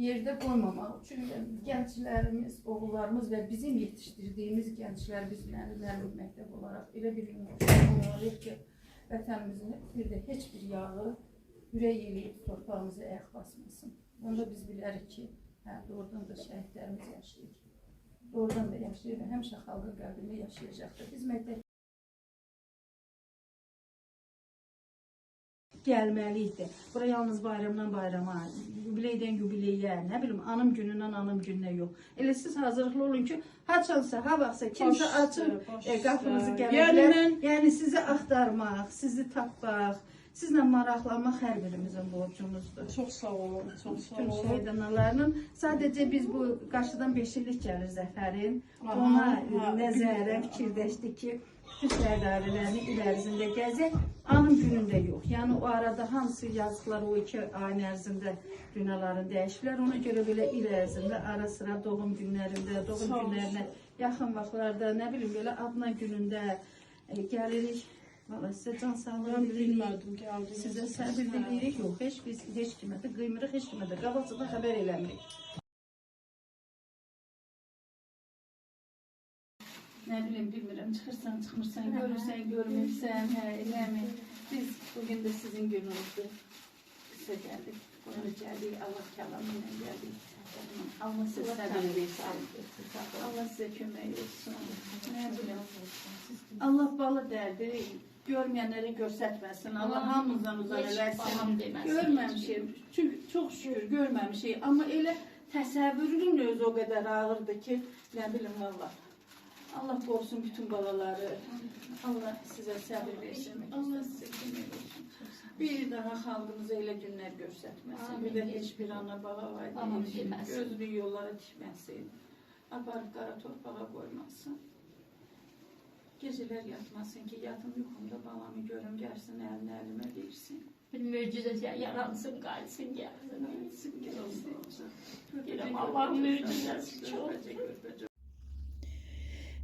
yerdə qoymamaq üçün gənclərimiz, oğullarımız və bizim yetişdirdiyimiz gənclər, biz müəllimlər məktəb olaraq elə bir olmalıyıq ki, vətənimizin bir də heç bir yağı ürək eləyib torpağımızı ayaq basmasın. Onda biz bilərik ki, doğrudan da şəhidlərimiz yaşayır. Doğrudan da yaşayır və həmişə xalqın qəlbində yaşayacaqdır. Biz məktəb gəlməliydi. Bura yalnız bayramdan bayrama, yubileydən yubileyə, nə bilim, anım günündən anım gününə yox. Elə siz hazırlıqlı olun ki, haçansa, ha vaxtsa kimsə açıb qapınızı gələ bilər. Yəni sizi axtarmaq, sizi tapmaq, Sizlə maraqlanmaq hər birimizin borcumuzdur. Çox sağ olun, çox sağ Bütün olun. şəhid analarının. Sadəcə biz bu qarşıdan 5 illik gəlir Zəfərin. Ona nəzərə fikirləşdik ki, bütün şəhid ailələrini il ərzində gəzək, anım günündə yox. Yəni o arada hamısı yazıqlar o 2 ayın ərzində dünyalarını dəyişiblər. Ona görə belə il ərzində ara sıra doğum günlərində, doğum günlərinə yaxın vaxtlarda, nə bilim belə adına günündə gəlirik. Valla sizə can sağlığı bilmirdim gəldiniz. Sizə səbir diləyirik. Yox, biz heç kimə də qıymırıq, heç kimə də qabaqcadan xəbər eləmirik. Nə bilim, bilmirəm, çıxırsan, çıxmırsan, görürsən, görmürsən, hə, eləmi. Biz bugün də sizin gününüzdür. Qısa gəldik, bunu gəldik, Allah kəlamı ilə gəldik. Allah sizə səbir versin. Allah sizə kömək olsun. Nə bilim, Allah balı dərdi, görməyənləri göstərməsin. Allah hamımızdan uzaq eləsin. Görməmişim, çünki çox şükür görməmişik. Amma elə təsəvvürün özü o qədər ağırdır ki, nə bilim, Allah. Allah qorusun bütün balaları. Allah sizə səbir versin. Allah sizə kömək olsun. Bir daha xalqımıza elə günlər göstərməsin. Bir də heç bir ana bala var deyil. Gözlü yollara tikməsin. Aparıb qara torpağa qoymasın. Gecələr yatmasın ki, yatım yuxumda balamı görüm, gəlsin əlini əlimə versin. Bir möcüzə yaransın, qalsın, gəlsin. Allah möcüzəsi çox.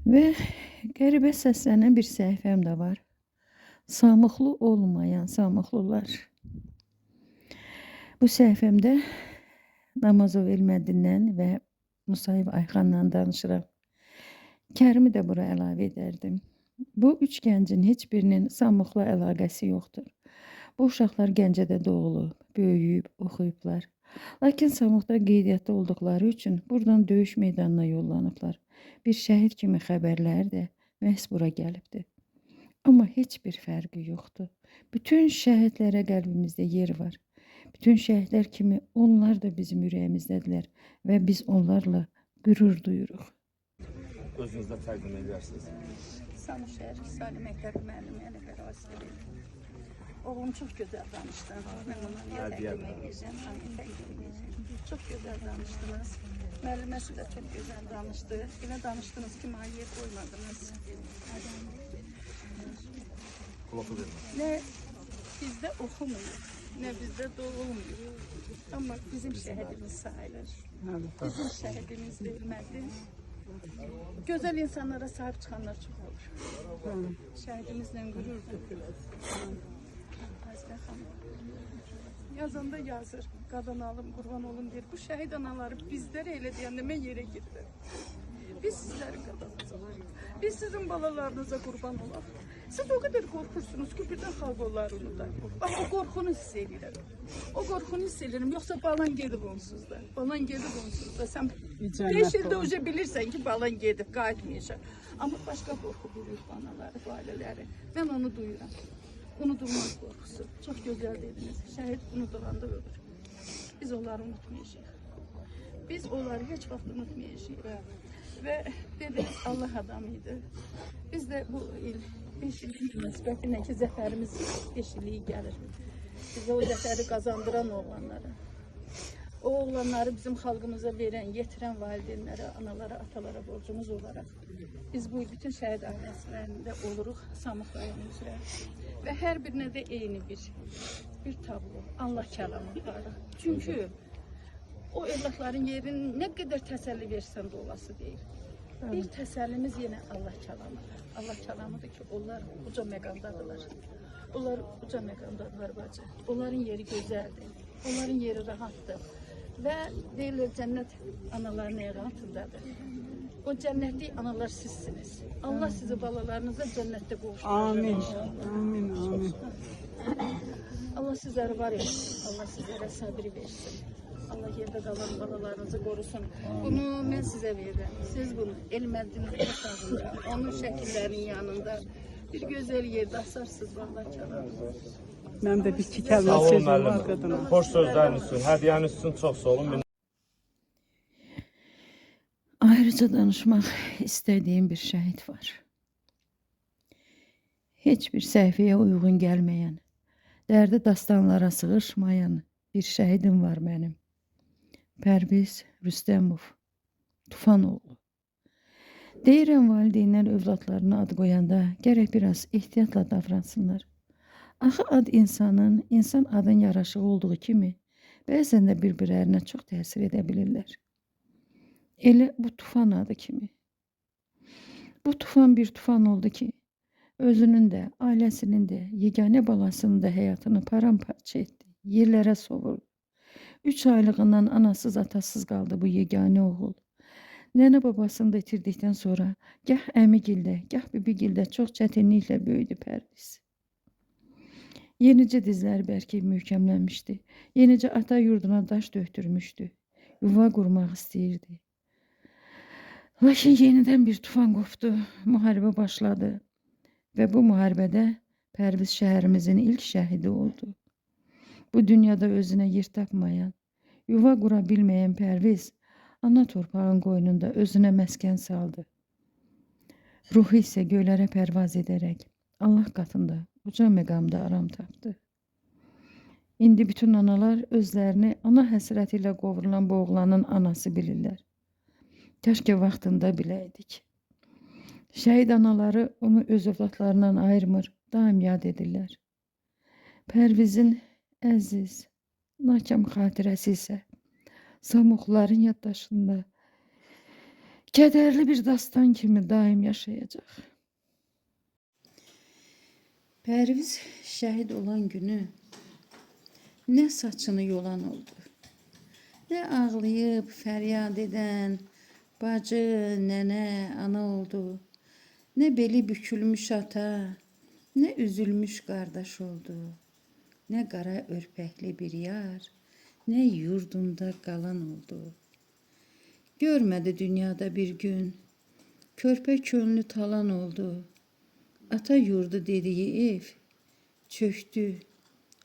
Və qəribə səslənən bir səhifəm də var. Samıqlı olmayan samıqlılar. Bu səhifəmdə Namazov Elmədindən və Musayev Ayxanla danışıram. Kərimi də bura əlavə edərdim. Bu 3 gəncin heç birinin samıqla əlaqəsi yoxdur. Bu uşaqlar Gəncədə doğulub, böyüyüb, oxuyublar. Lakin samıqda qeydiyyatda olduqları üçün buradan döyüş meydanına yollanıblar. Bir şəhid kimi xəbərlər də məhz bura gəlibdir. Amma heç bir fərqi yoxdur. Bütün şəhidlərə qəlbimizdə yer var. Bütün şəhidlər kimi onlar da bizim ürəyimizdədirlər və biz onlarla qürur duyuruq. Özünüzdə təqdim edirsiniz. Samur şəhəri Salim Əkbər müəllim, yəni ərazisi. Oğlum çox gözəl danışdı. Mən ona niyə təqdim edəcəm? Çox gözəl danışdınız. Müəlliməsi də çox gözəl danışdı. Elə danışdınız ki, maliyə qoymadınız. Nə bizdə oxumuyor, nə bizdə doğulmuyor. Amma bizim şəhidimiz sayılır. Bizim şəhidimiz verilmədi. Gözəl insanlara sahib çıxanlar çox olur. Şəhidimizlə qürur duyuruq. Azizə xanım yazanda yazır, qadan alım, qurban olun deyir. Bu şəhid anaları bizlərə elə deyəndə mən yerə girdim. Biz sizlərin qadanısınız. Biz sizin balalarınıza qurban olaq. Siz o qədər qorxursunuz ki, birdən xalq onları unudar. Bax, o qorxunu hiss edirəm. O qorxunu hiss edirəm. Yoxsa balan gedib onsuz da. Balan gedib onsuz da. Sən 5 ildə uca bilirsən ki, balan gedib, qayıtmayacaq. Amma başqa qorxu buyurur banaları, bu ailələri. Mən onu duyuram. Unudulmaz qorxusu. Çox gözəl dediniz. Şəhid unudulanda ölür. Biz onları unutmayacağıq. Biz onları heç vaxt unutmayacağıq. Və dediniz, Allah adamıydı. Biz də bu il 5 illik münasibətinə ki, zəfərimiz 5 illiyi gəlir. Bizə o zəfəri qazandıran oğlanları, o oğlanları bizim xalqımıza verən, yetirən valideynlərə, analara, atalara borcumuz olaraq biz bu il bütün şəhid ailələrində oluruq Samıq rayonu üzrə. Və hər birinə də eyni bir tablo, Allah kəlamı varıq. Çünki o evlatların yerini nə qədər təsəlli versən də olası deyil. Bir təsəllimiz yenə Allah kəlamıdır. Allah kəlamıdır ki, onlar uca məqamdadırlar. Onlar uca məqamdadırlar bacı. Onların yeri gözəldir. Onların yeri rahatdır. Və deyirlər, cənnət anaların əyğantındadır. O cənnətli analar sizsiniz. Allah sizi balalarınıza cənnətdə qovuşturur. Amin. Amin. Amin. Allah sizləri var etsin. Allah sizlərə səbri versin. Allah yerdə qalan balalarınızı qorusun. Bunu mən sizə verirəm. Siz bunu Elməddinin otağında, onun şəkillərinin yanında bir gözəl yerdə asarsınız, vallahi kəlamı. Mən də bir iki kəlmə sözüm var qadına. Xoş sözləriniz üçün, hədiyyəniz üçün çox sağ olun. Ayrıca danışmaq istədiyim bir şəhid var. Heç bir səhifəyə uyğun gəlməyən, Dərdi dastanlara sığışmayan bir şəhidim var mənim. Pərviz Rüstəmov, Tufanoğlu. Deyirəm valideynlər övladlarına ad qoyanda gərək biraz ehtiyatla davransınlar. Axı ad insan adın yaraşığı olduğu kimi, bəzən də bir-birlərinə çox təsir edə bilirlər. Elə bu Tufan adı kimi. Bu Tufan bir tufan oldu ki, özünün də, ailəsinin də, yeganə balasının da həyatını paramparça etdi, yerlərə sovurdu. 3 aylığından anasız, atasız qaldı bu yeganə oğul. Nənə babasını da itirdikdən sonra gah əmigildə, gah bibigildə çox çətinliklə böyüdü Pərviz. Yenicə dizləri bərkiyib möhkəmlənmişdi. Yenicə ata yurduna daş döktürmüşdü. Yuva qurmaq istəyirdi. Lakin yenidən bir tufan qopdu. Müharibə başladı. Və bu müharibədə Pərviz şəhərimizin ilk şəhidi oldu. Bu dünyada özünə yer tapmayan, yuva qura bilməyən Pərviz, ana torpağın qoynunda özünə məskən saldı. Ruhu isə göylərə pərvaz edərək, Allah qatında, uca məqamda aram tapdı. İndi bütün analar özlərini ana həsrəti ilə qovrulan bu oğlanın anası bilirlər. Kəşke vaxtında biləydik. Şəhid anaları onu öz övladlarından ayırmır, daim yad edirlər. Pərvizin əziz, nakam xatirəsi isə Samuqların yaddaşında kədərli bir dastan kimi daim yaşayacaq. Pərviz şəhid olan günü nə saçını yolan oldu, nə ağlayıb fəryad edən bacı, nənə, ana oldu, nə beli bükülmüş ata, nə üzülmüş qardaş oldu, nə qara örpəkli bir yar, nə yurdunda qalan oldu. Görmədi dünyada bir gün, körpə könlü talan oldu. Ata yurdu dediyi ev, çöktü,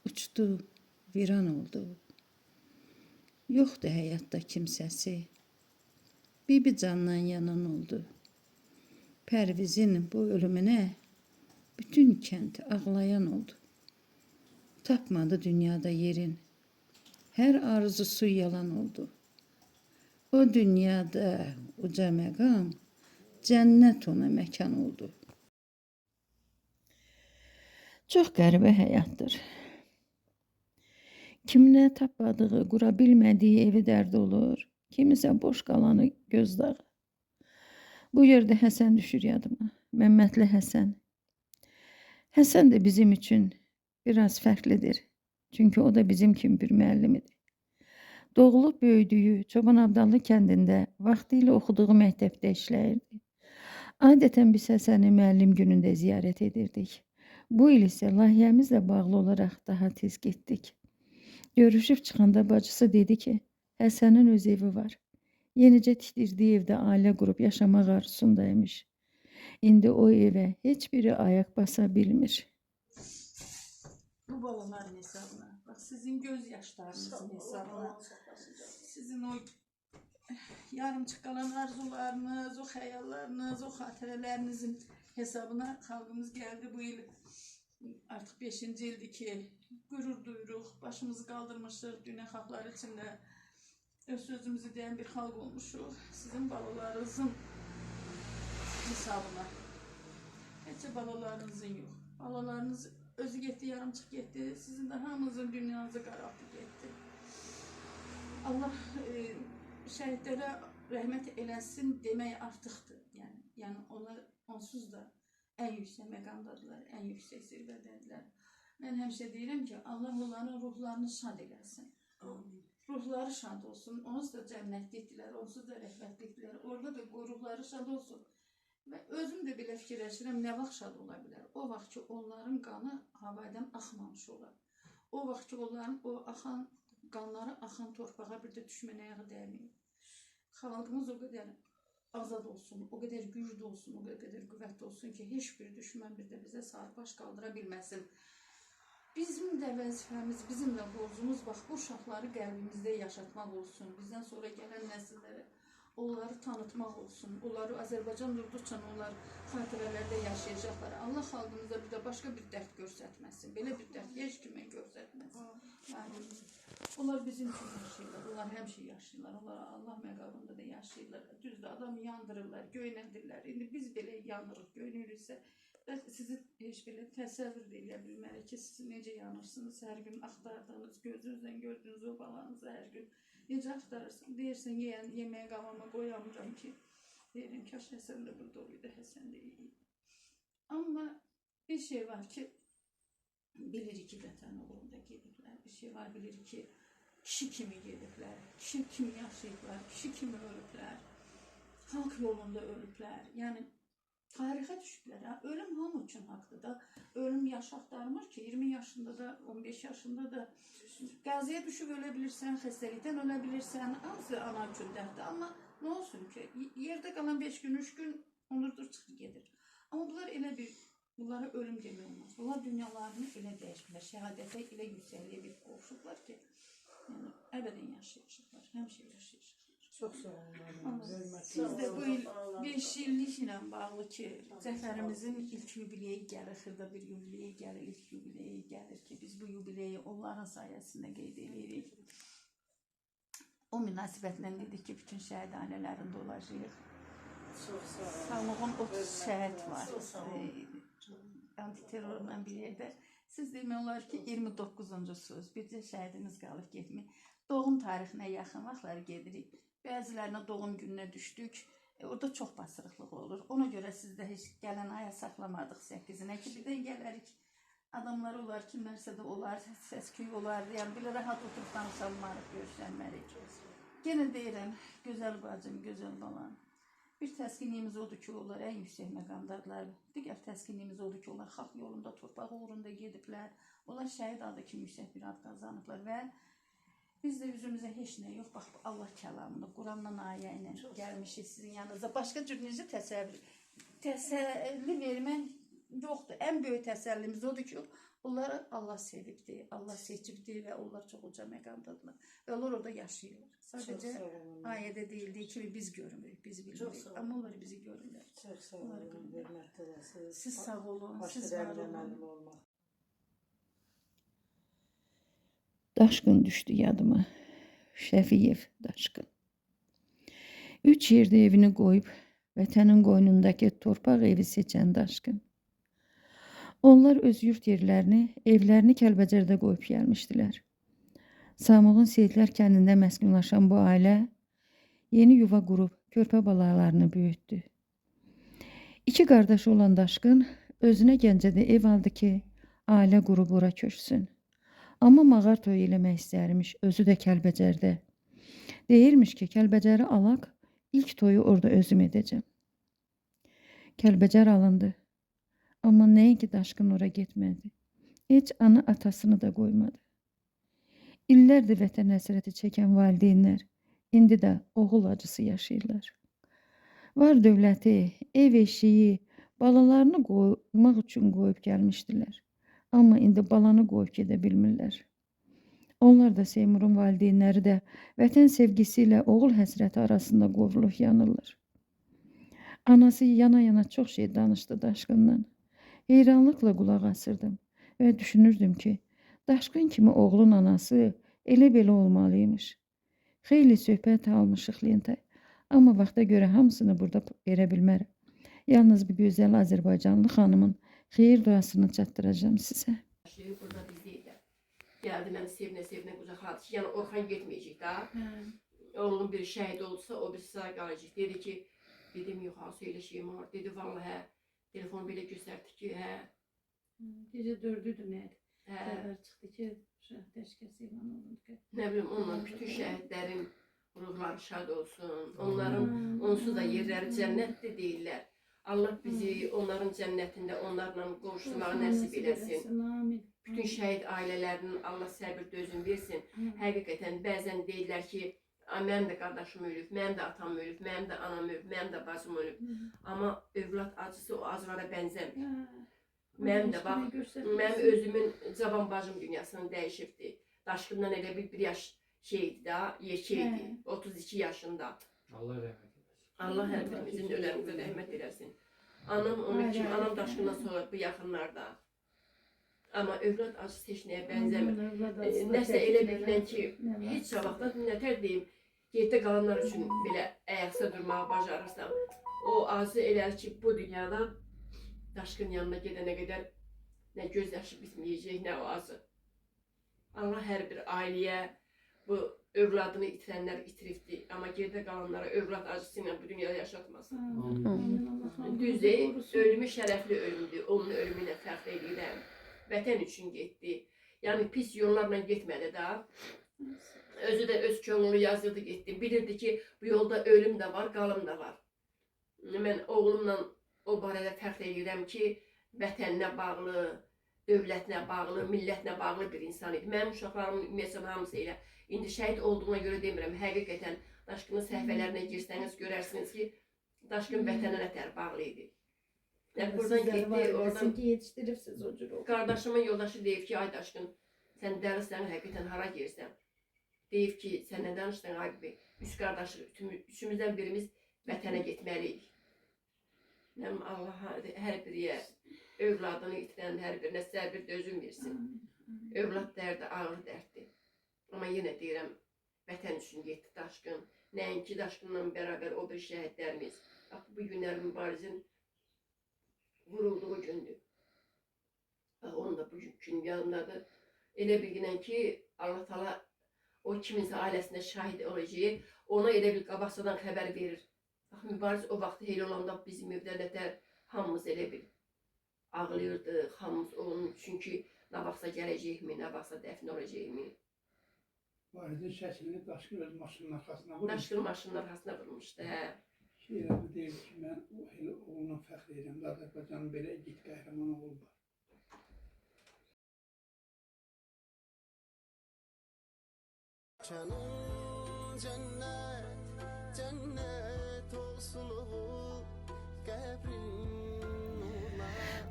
uçdu, viran oldu. Yoxdur həyatda kimsəsi, bibi candan yanan oldu. Pərvizin bu ölümünə bütün kənd ağlayan oldu. Tapmadı dünyada yerin, hər arzusu yalan oldu. O dünyada uca məqam, cənnət ona məkan oldu. Çox qəribə həyatdır. Kiminə tapmadığı, qura bilmədiyi evi dərd olur, kimisə boş qalanı gözdağı. Bu yerdə Həsən düşür yadıma, Məmmədli Həsən. Həsən də bizim üçün biraz fərqlidir. Çünki o da bizim kimi bir müəllimidir. Doğulub böyüdüyü Çoban Abdallı kəndində vaxtilə oxuduğu məktəbdə işləyirdi. Adətən biz Həsəni müəllim günündə ziyarət edirdik. Bu il isə layihəmizlə bağlı olaraq daha tez getdik. Görüşüb çıxanda bacısı dedi ki, Həsənin öz evi var. Yenicə tikdirdiyi evdə ailə qurub yaşamaq arzusundaymış. İndi o evə heç biri ayaq basa bilmir. Bu balaların hesabına, bak sizin göz yaşlarınızın hesabına, sizin o yarımçıq qalan arzularınız, o xəyallarınız, o xatirələrinizin hesabına xalqımız gəldi bu il. Artıq 5-ci ildir ki, qürur duyuruq, başımızı qaldırmışıq, dünya xalqları içində öz sözümüzü deyən bir xalq olmuşuq. Sizin balalarınızın hesabına, heç balalarınızın yox, balalarınız özü getdi, yarımçıq getdi, sizin də hamınızın dünyanızı qarabdı getdi. Allah şəhidlərə rəhmət eləsin demək artıqdır. Yəni onlar onsuz da ən yüksək məqamdadılar, ən yüksək zirvədədirlər. Mən həmişə deyirəm ki, Allah onların ruhlarını şad eləsin. Ruhları şad olsun, onsuz da cənnətlikdirlər, onsuz da rəhmətlikdirlər, orada da ruhları şad olsun. Və özüm də belə fikirləşirəm, nə vaxt şad ola bilər? O vaxt ki, onların qanı havadan axmamış olar. O vaxt ki, onların o axan qanları axan torpağa bir də düşmən ayağı dəyməyib. Xalqımız o qədər azad olsun, o qədər güclü olsun, o qədər qüvvətli olsun ki, heç bir düşmən bir də bizə sarı baş qaldıra bilməsin. Bizim də vəzifəmiz, bizim də borcumuz bax, bu uşaqları qəlbimizdə yaşatmaq olsun, bizdən sonra gələn nəsillərə. onları tanıtmaq olsun. Onları Azərbaycan durduqca onlar xatirələrdə yaşayacaqlar. Allah xalqımıza bir də başqa bir dərd göstərməsin. Belə bir dərd heç kimə göstərməsin. Yəni onlar bizim üçün yaşayırlar. Onlar həmişə yaşayırlar. Onlar Allah məqamında da yaşayırlar. Düzdür, adamı yandırırlar, göynədirlər. İndi biz belə yanırıq, göynürüksə, sizi heç belə təsəvvür də edə bilmərik ki, siz necə yanırsınız, hər gün axtardığınız, gözünüzdən gördüyünüz o balanızı hər gün necə axtarırsınız. Deyirsən, yeməyə qavama qoyamıram ki, deyirəm, kaş Həsən də burada olaydı, Həsən də iyi. Amma bir şey var ki, bilirik ki, vətən uğrunda gediblər. Bir şey var, bilirik ki, kişi kimi gediblər, kişi kimi yaşayıblar, kişi kimi ölüblər, xalq yolunda ölüblər. Yəni, tarixə düşüblər. Ölüm hamı üçün haqdır da. Ölüm yaş axtarmır ki, 20 yaşında da, 15 yaşında da qəziyə düşüb ölə bilirsən, xəstəlikdən ölə bilirsən, hamısı ana üçün dərdir. Amma nə olsun ki, yerdə qalan 5 gün, 3 gün onurdur, çıxır gedir. Amma bunlar elə bir, bunlara ölüm demək olmaz. Bunlar dünyalarını elə dəyişmirlər, şəhadətə elə yüksəkliyə bir qovuşublar ki, yəni, əbədən yaşayacaqlar, həmişə yaşayacaqlar. Çox sağ olun. Siz də bu il 5 illiklə bağlı ki, Zəfərimizin ilk yubileyi gəlir, xırda bir yubileyi gəlir, ilk yubileyi gəlir ki, biz bu yubileyi onların sayəsində qeyd edirik. O münasibətlə dedik ki, bütün şəhid ailələrində olacaq. Çox sağ olun. Sağlığın 30 şəhid var. Antiterrorla bir yerdə. Siz demək olar ki, 29-cusuz, bircə şəhidimiz qalıb getmək. Doğum tarixinə yaxın vaxtları gedirik. Bəzilərinə doğum gününə düşdük. Orada çox basırıqlıq olur. Ona görə siz də heç gələn aya saxlamadıq 8-inə ki, birdən gələrik. Adamlar olar, kimlərsə də olar, səs-küy olar. Yəni, belə rahat oturub danışalmarıq, görüşənmərik. Yenə deyirəm, gözəl bacım, gözəl balam. Bir təskinliyimiz odur ki, onlar ən yüksək məqamdadırlar. Digər təskinliyimiz odur ki, onlar xalq yolunda, torpaq uğrunda gediblər. Onlar şəhid adı kimi yüksək bir ad qazanıblar və biz də üzümüzə heç nə yox, bax, Allah kəlamını, Quranla ayə ilə gəlmişik sizin yanınıza. Başqa cür necə təsəlli vermək yoxdur. Ən böyük təsəllimiz odur ki, onları Allah sevibdir, Allah seçibdir və onlar çox uca məqamdadırlar. Və onlar orada yaşayırlar. Sadəcə ayədə deyildiyi kimi biz görmürük, biz bilmirik. Amma onlar bizi görürlər. Çox sağ olun, hörmətli olasınız. Siz sağ olun, siz var olun. Daşqın düşdü yadıma. Şəfiyev Daşqın. 3 yerdə evini qoyub, vətənin qoynundakı torpaq evi seçən Daşqın. Onlar öz yurt yerlərini, evlərini Kəlbəcərdə qoyub gəlmişdilər. Samığın Seyidlər kəndində məskunlaşan bu ailə yeni yuva qurub körpə balalarını böyütdü. 2 qardaş olan Daşqın özünə Gəncədə ev aldı ki, ailə qurub ora köçsün. Amma mağar toyu eləmək istərmiş, özü də Kəlbəcərdə. Deyirmiş ki, Kəlbəcəri alaq, ilk toyu orada özüm edəcəm. Kəlbəcər alındı. Amma nəinki Daşqın ora getmədi. Heç ana atasını da qoymadı. İllərdir vətən həsrəti çəkən valideynlər, indi də oğul acısı yaşayırlar. Var dövləti, ev eşiyi, balalarını qoymaq üçün qoyub gəlmişdilər. Amma indi balanı qoyub gedə bilmirlər. Onlar da Seymurun valideynləri də vətən sevgisi ilə oğul həsrəti arasında qovruluq yanırlar. Anası yana-yana çox şey danışdı Daşqından. Heyranlıqla qulaq asırdım və düşünürdüm ki, Daşqın kimi oğlun anası elə-belə olmalıymış. Xeyli söhbət almışıq lentə, amma vaxta görə hamısını burada verə bilmərəm. Yalnız bir gözəl Azərbaycanlı xanımın xeyir duasını çatdıracağım sizə. Burada bizdeydi. Gəldi məni sevinə-sevinə qucaqladı ki, yəni Orxan getməyəcək da. Oğlum bir şəhid olsa, o bir sağ qalacaq. Dedi ki, dedim, yox, elə şeyim var. Dedi, vallahi hə, telefonu belə göstərdi ki, hə. Gecə 4-dür nədir? Xəbər çıxdı ki, təşkəsi ilə olundu ki. Nə bilim, onların bütün şəhidlərin ruhları şad olsun. Onların onsuz da yerləri cənnətdir deyirlər. Allah bizi onların cənnətində onlarla qovuşturmağı nəsib eləsin. Bütün şəhid ailələrinin Allah səbir dözüm versin. Həqiqətən bəzən deyirlər ki, mənim də qardaşım ölüb, mənim də atam ölüb, mənim də anam ölüb, mənim də bacım ölüb. Amma övlad acısı o acılara bənzəmir. Mənim də bax, mənim özümün cavan bacım dünyasını dəyişibdi. Daşqından elə bir yaş şeydi da, yekəydi, 32 yaşında. Allah rəhmət eləsin. Allah hər birimizin ölərimizə rəhmət eləsin. Anam onun kimi, anam daşqından sonra bu yaxınlarda. Amma övlad acısı heç nəyə bənzəmir. Nəsə elə bilən ki, heç vaxtda nətər deyim, yerdə qalanlar üçün belə ayaqsa durmağı bacarırsam, o acı elə ki, bu dünyadan daşqın yanına gedənə qədər nə göz yaşı bitməyəcək, nə o acı. Allah hər bir ailəyə bu övladını itirənlər itiribdi. Amma gerdə qalanlara övlad acısı ilə bu dünyada yaşatmasın. Düz deyil, ölümü şərəfli ölümdür. Onun ölümü ilə fəxr edirəm. Vətən üçün getdi. Yəni pis yollarla getmədi də. Özü də öz könlünü yazırdı, getdi. Bilirdi ki, bu yolda ölüm də var, qalım da var. Mən oğlumla o barədə fəxr edirəm ki, vətəninə bağlı, dövlətinə bağlı, millətinə bağlı bir insan idi. Mənim uşaqlarımın ümumiyyətlə hamısı elə. İndi şəhid olduğuna görə demirəm, həqiqətən daşqının səhifələrinə girsəniz görərsiniz ki, daşqın vətənə nətər bağlı idi. Buradan getdi, oradan yetişdiribsiz o cür. Qardaşımın yoldaşı deyib ki, ay daşqın, sən dəlisən, həqiqətən hara girsən? Deyib ki, sən nə danışdın, ay bir, üç qardaşı, üçümüzdən birimiz vətənə getməliyik. Mənim Allah hər biriyə övladını itirən hər birinə səbir dözüm versin. Övlad dərdi ağır dərddir. Amma yenə deyirəm, vətən üçün getdi daşqın. Nəinki daşqınla bərabər o bir şəhidlərimiz. Bu günlər mübarizin vurulduğu gündür. Onun da bu gün yanındadır. Elə bilginən ki, Allah Taala o kiminsə ailəsində şahid olacaq, ona elə bil qabaqsadan xəbər verir. Mübariz o vaxt heyl olanda bizim evdə nətər hamımız elə bil ağlayırdıq, hamımız onun çünki nə vaxtsa gələcəkmi, nə vaxtsa dəfn olacaqmi. Varidin səsini daşqın öz maşının arxasına vurmuşdu. Daşqın maşının arxasına vurmuşdu, hə. Şeylər deyir ki, mən oğluna fəxr edirəm. Azərbaycanın belə igid qəhrəman oğlu var.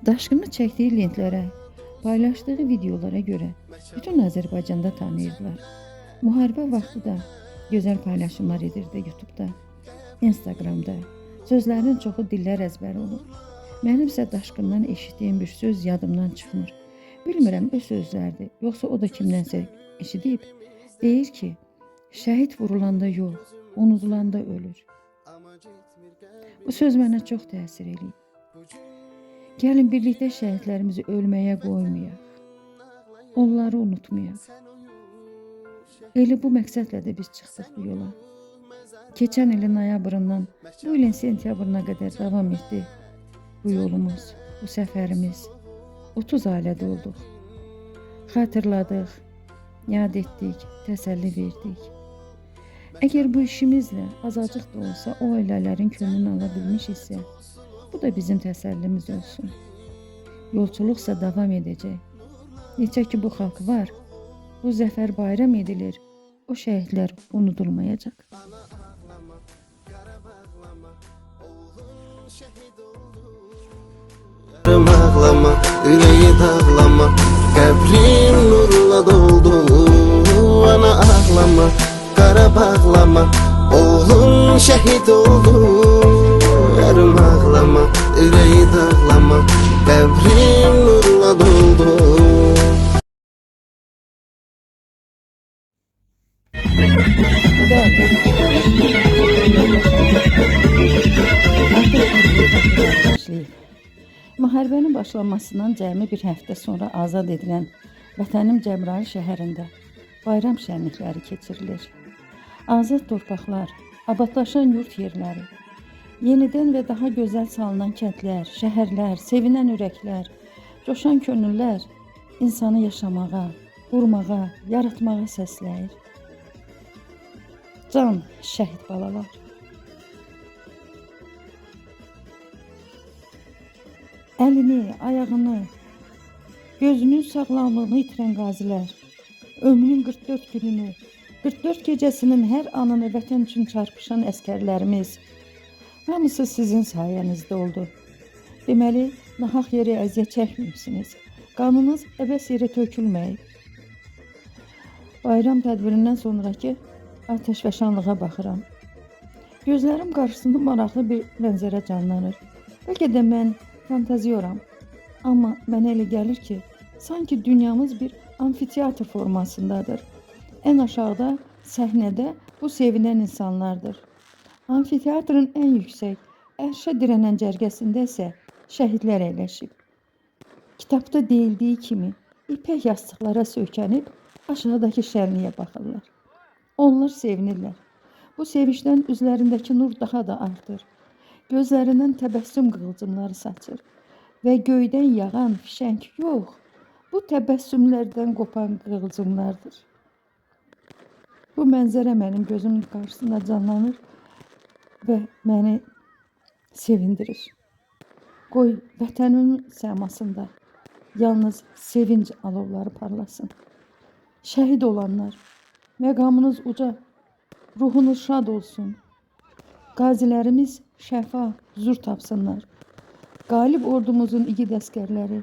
Daşqını çəkdiyi lentlərə, paylaşdığı videolara görə bütün Azərbaycanda tanıyırdılar. Müharibə vaxtı da gözəl paylaşımlar edirdi YouTube-da, Instagramda. Sözlərin çoxu dillər əzbəri olub. Mənim isə daşqından eşitdiyim bir söz yadımdan çıxmır. Bilmirəm o sözlərdir, yoxsa o da kimdənsə eşidib. Deyir ki, şəhid vurulanda yox, unudulanda ölür. Bu söz mənə çox təsir eləyib. Gəlin birlikdə şəhidlərimizi ölməyə qoymayaq. Onları unutmayaq. Elə bu məqsədlə də biz çıxdıq bu yola. Keçən ilin noyabrından bu ilin sentyabrına qədər davam etdi bu yolumuz, bu səfərimiz. 30 ailədə olduq. Xatırladıq, yad etdik, təsəlli verdik. Əgər bu işimizlə azacıq da olsa o ailələrin könlünü ala bilmişiksə, bu da bizim təsəllimiz olsun. Yolçuluqsa davam edəcək. Necə ki bu xalq var, bu zəfər bayram edilir, o şəhidlər unudulmayacaq. Ağlama, yüreği dağlama, qəbrin nurla doldu. Ana ağlama, qara bağlama, oğlun şəhid oldu. Yarım ağlama, yüreği dağlama, qəbrin nurla doldu. Müharibənin başlanmasından cəmi bir həftə sonra azad edilən vətənim Cəbrayıl şəhərində bayram şənlikləri keçirilir. Azad torpaqlar, abadlaşan yurt yerləri, yenidən və daha gözəl salınan kəndlər, şəhərlər, sevinən ürəklər, coşan könüllər insanı yaşamağa, qurmağa, yaratmağa səsləyir. Can şəhid balalar. Əlini, ayağını, gözünün sağlamlığını itirən qazilər, ömrünün 44 gününü, 44 gecəsinin hər anını vətən üçün çarpışan əskərlərimiz, hamısı sizin sayənizdə oldu. Deməli, nahaq yerə əziyyət çəkməyibsiniz. Qanınız əbəs yerə tökülməyib. Bayram tədbirindən sonraki atəşfəşanlığa baxıram. Gözlərim qarşısında maraqlı bir mənzərə canlanır. Bəlkə də mən fantaziyoram. Amma mənə elə gəlir ki, sanki dünyamız bir amfiteatr formasındadır. Ən aşağıda səhnədə bu sevinən insanlardır. Amfiteatrın ən yüksək, ərşə dirənən cərgəsində isə şəhidlər əyləşib. Kitabda deyildiyi kimi ipək yastıqlara söykənib aşağıdakı şənliyə baxırlar. Onlar sevinirlər. Bu sevincdən üzlərindəki nur daha da artır. Gözlərindən təbəssüm qığılcımları saçır və göydən yağan fişəng yox, bu təbəssümlərdən qopan qığılcımlardır. Bu mənzərə mənim gözümün qarşısında canlanır və məni sevindirir. Qoy vətənimin səmasında yalnız sevinc alovları parlasın. Şəhid olanlar, məqamınız uca, ruhunuz şad olsun. Qazilərimiz şəfa, huzur tapsınlar. Qalib ordumuzun igid əskərləri,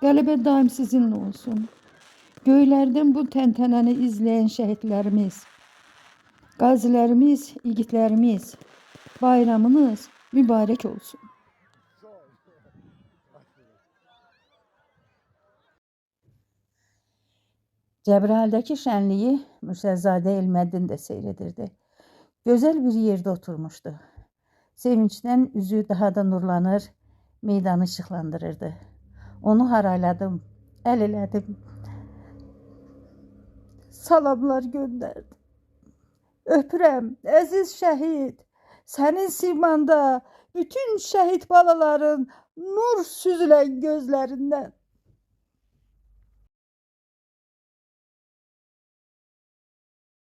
qələbə daim sizinlə olsun. Göylərdən bu təntənəni izləyən şəhidlərimiz, qazilərimiz, igidlərimiz, bayramınız mübarək olsun. Cəbrayıldəki şənliyi Mürsəlzadə Elməddin də seyr edirdi. Gözəl bir yerdə oturmuşdu. Sevincdən üzü daha da nurlanır, meydanı işıqlandırırdı. Onu harayladım, əl elədim. Salamlar göndərdim. Öpürəm, əziz şəhid. Sənin simanda bütün şəhid balaların nur süzülən gözlərindən.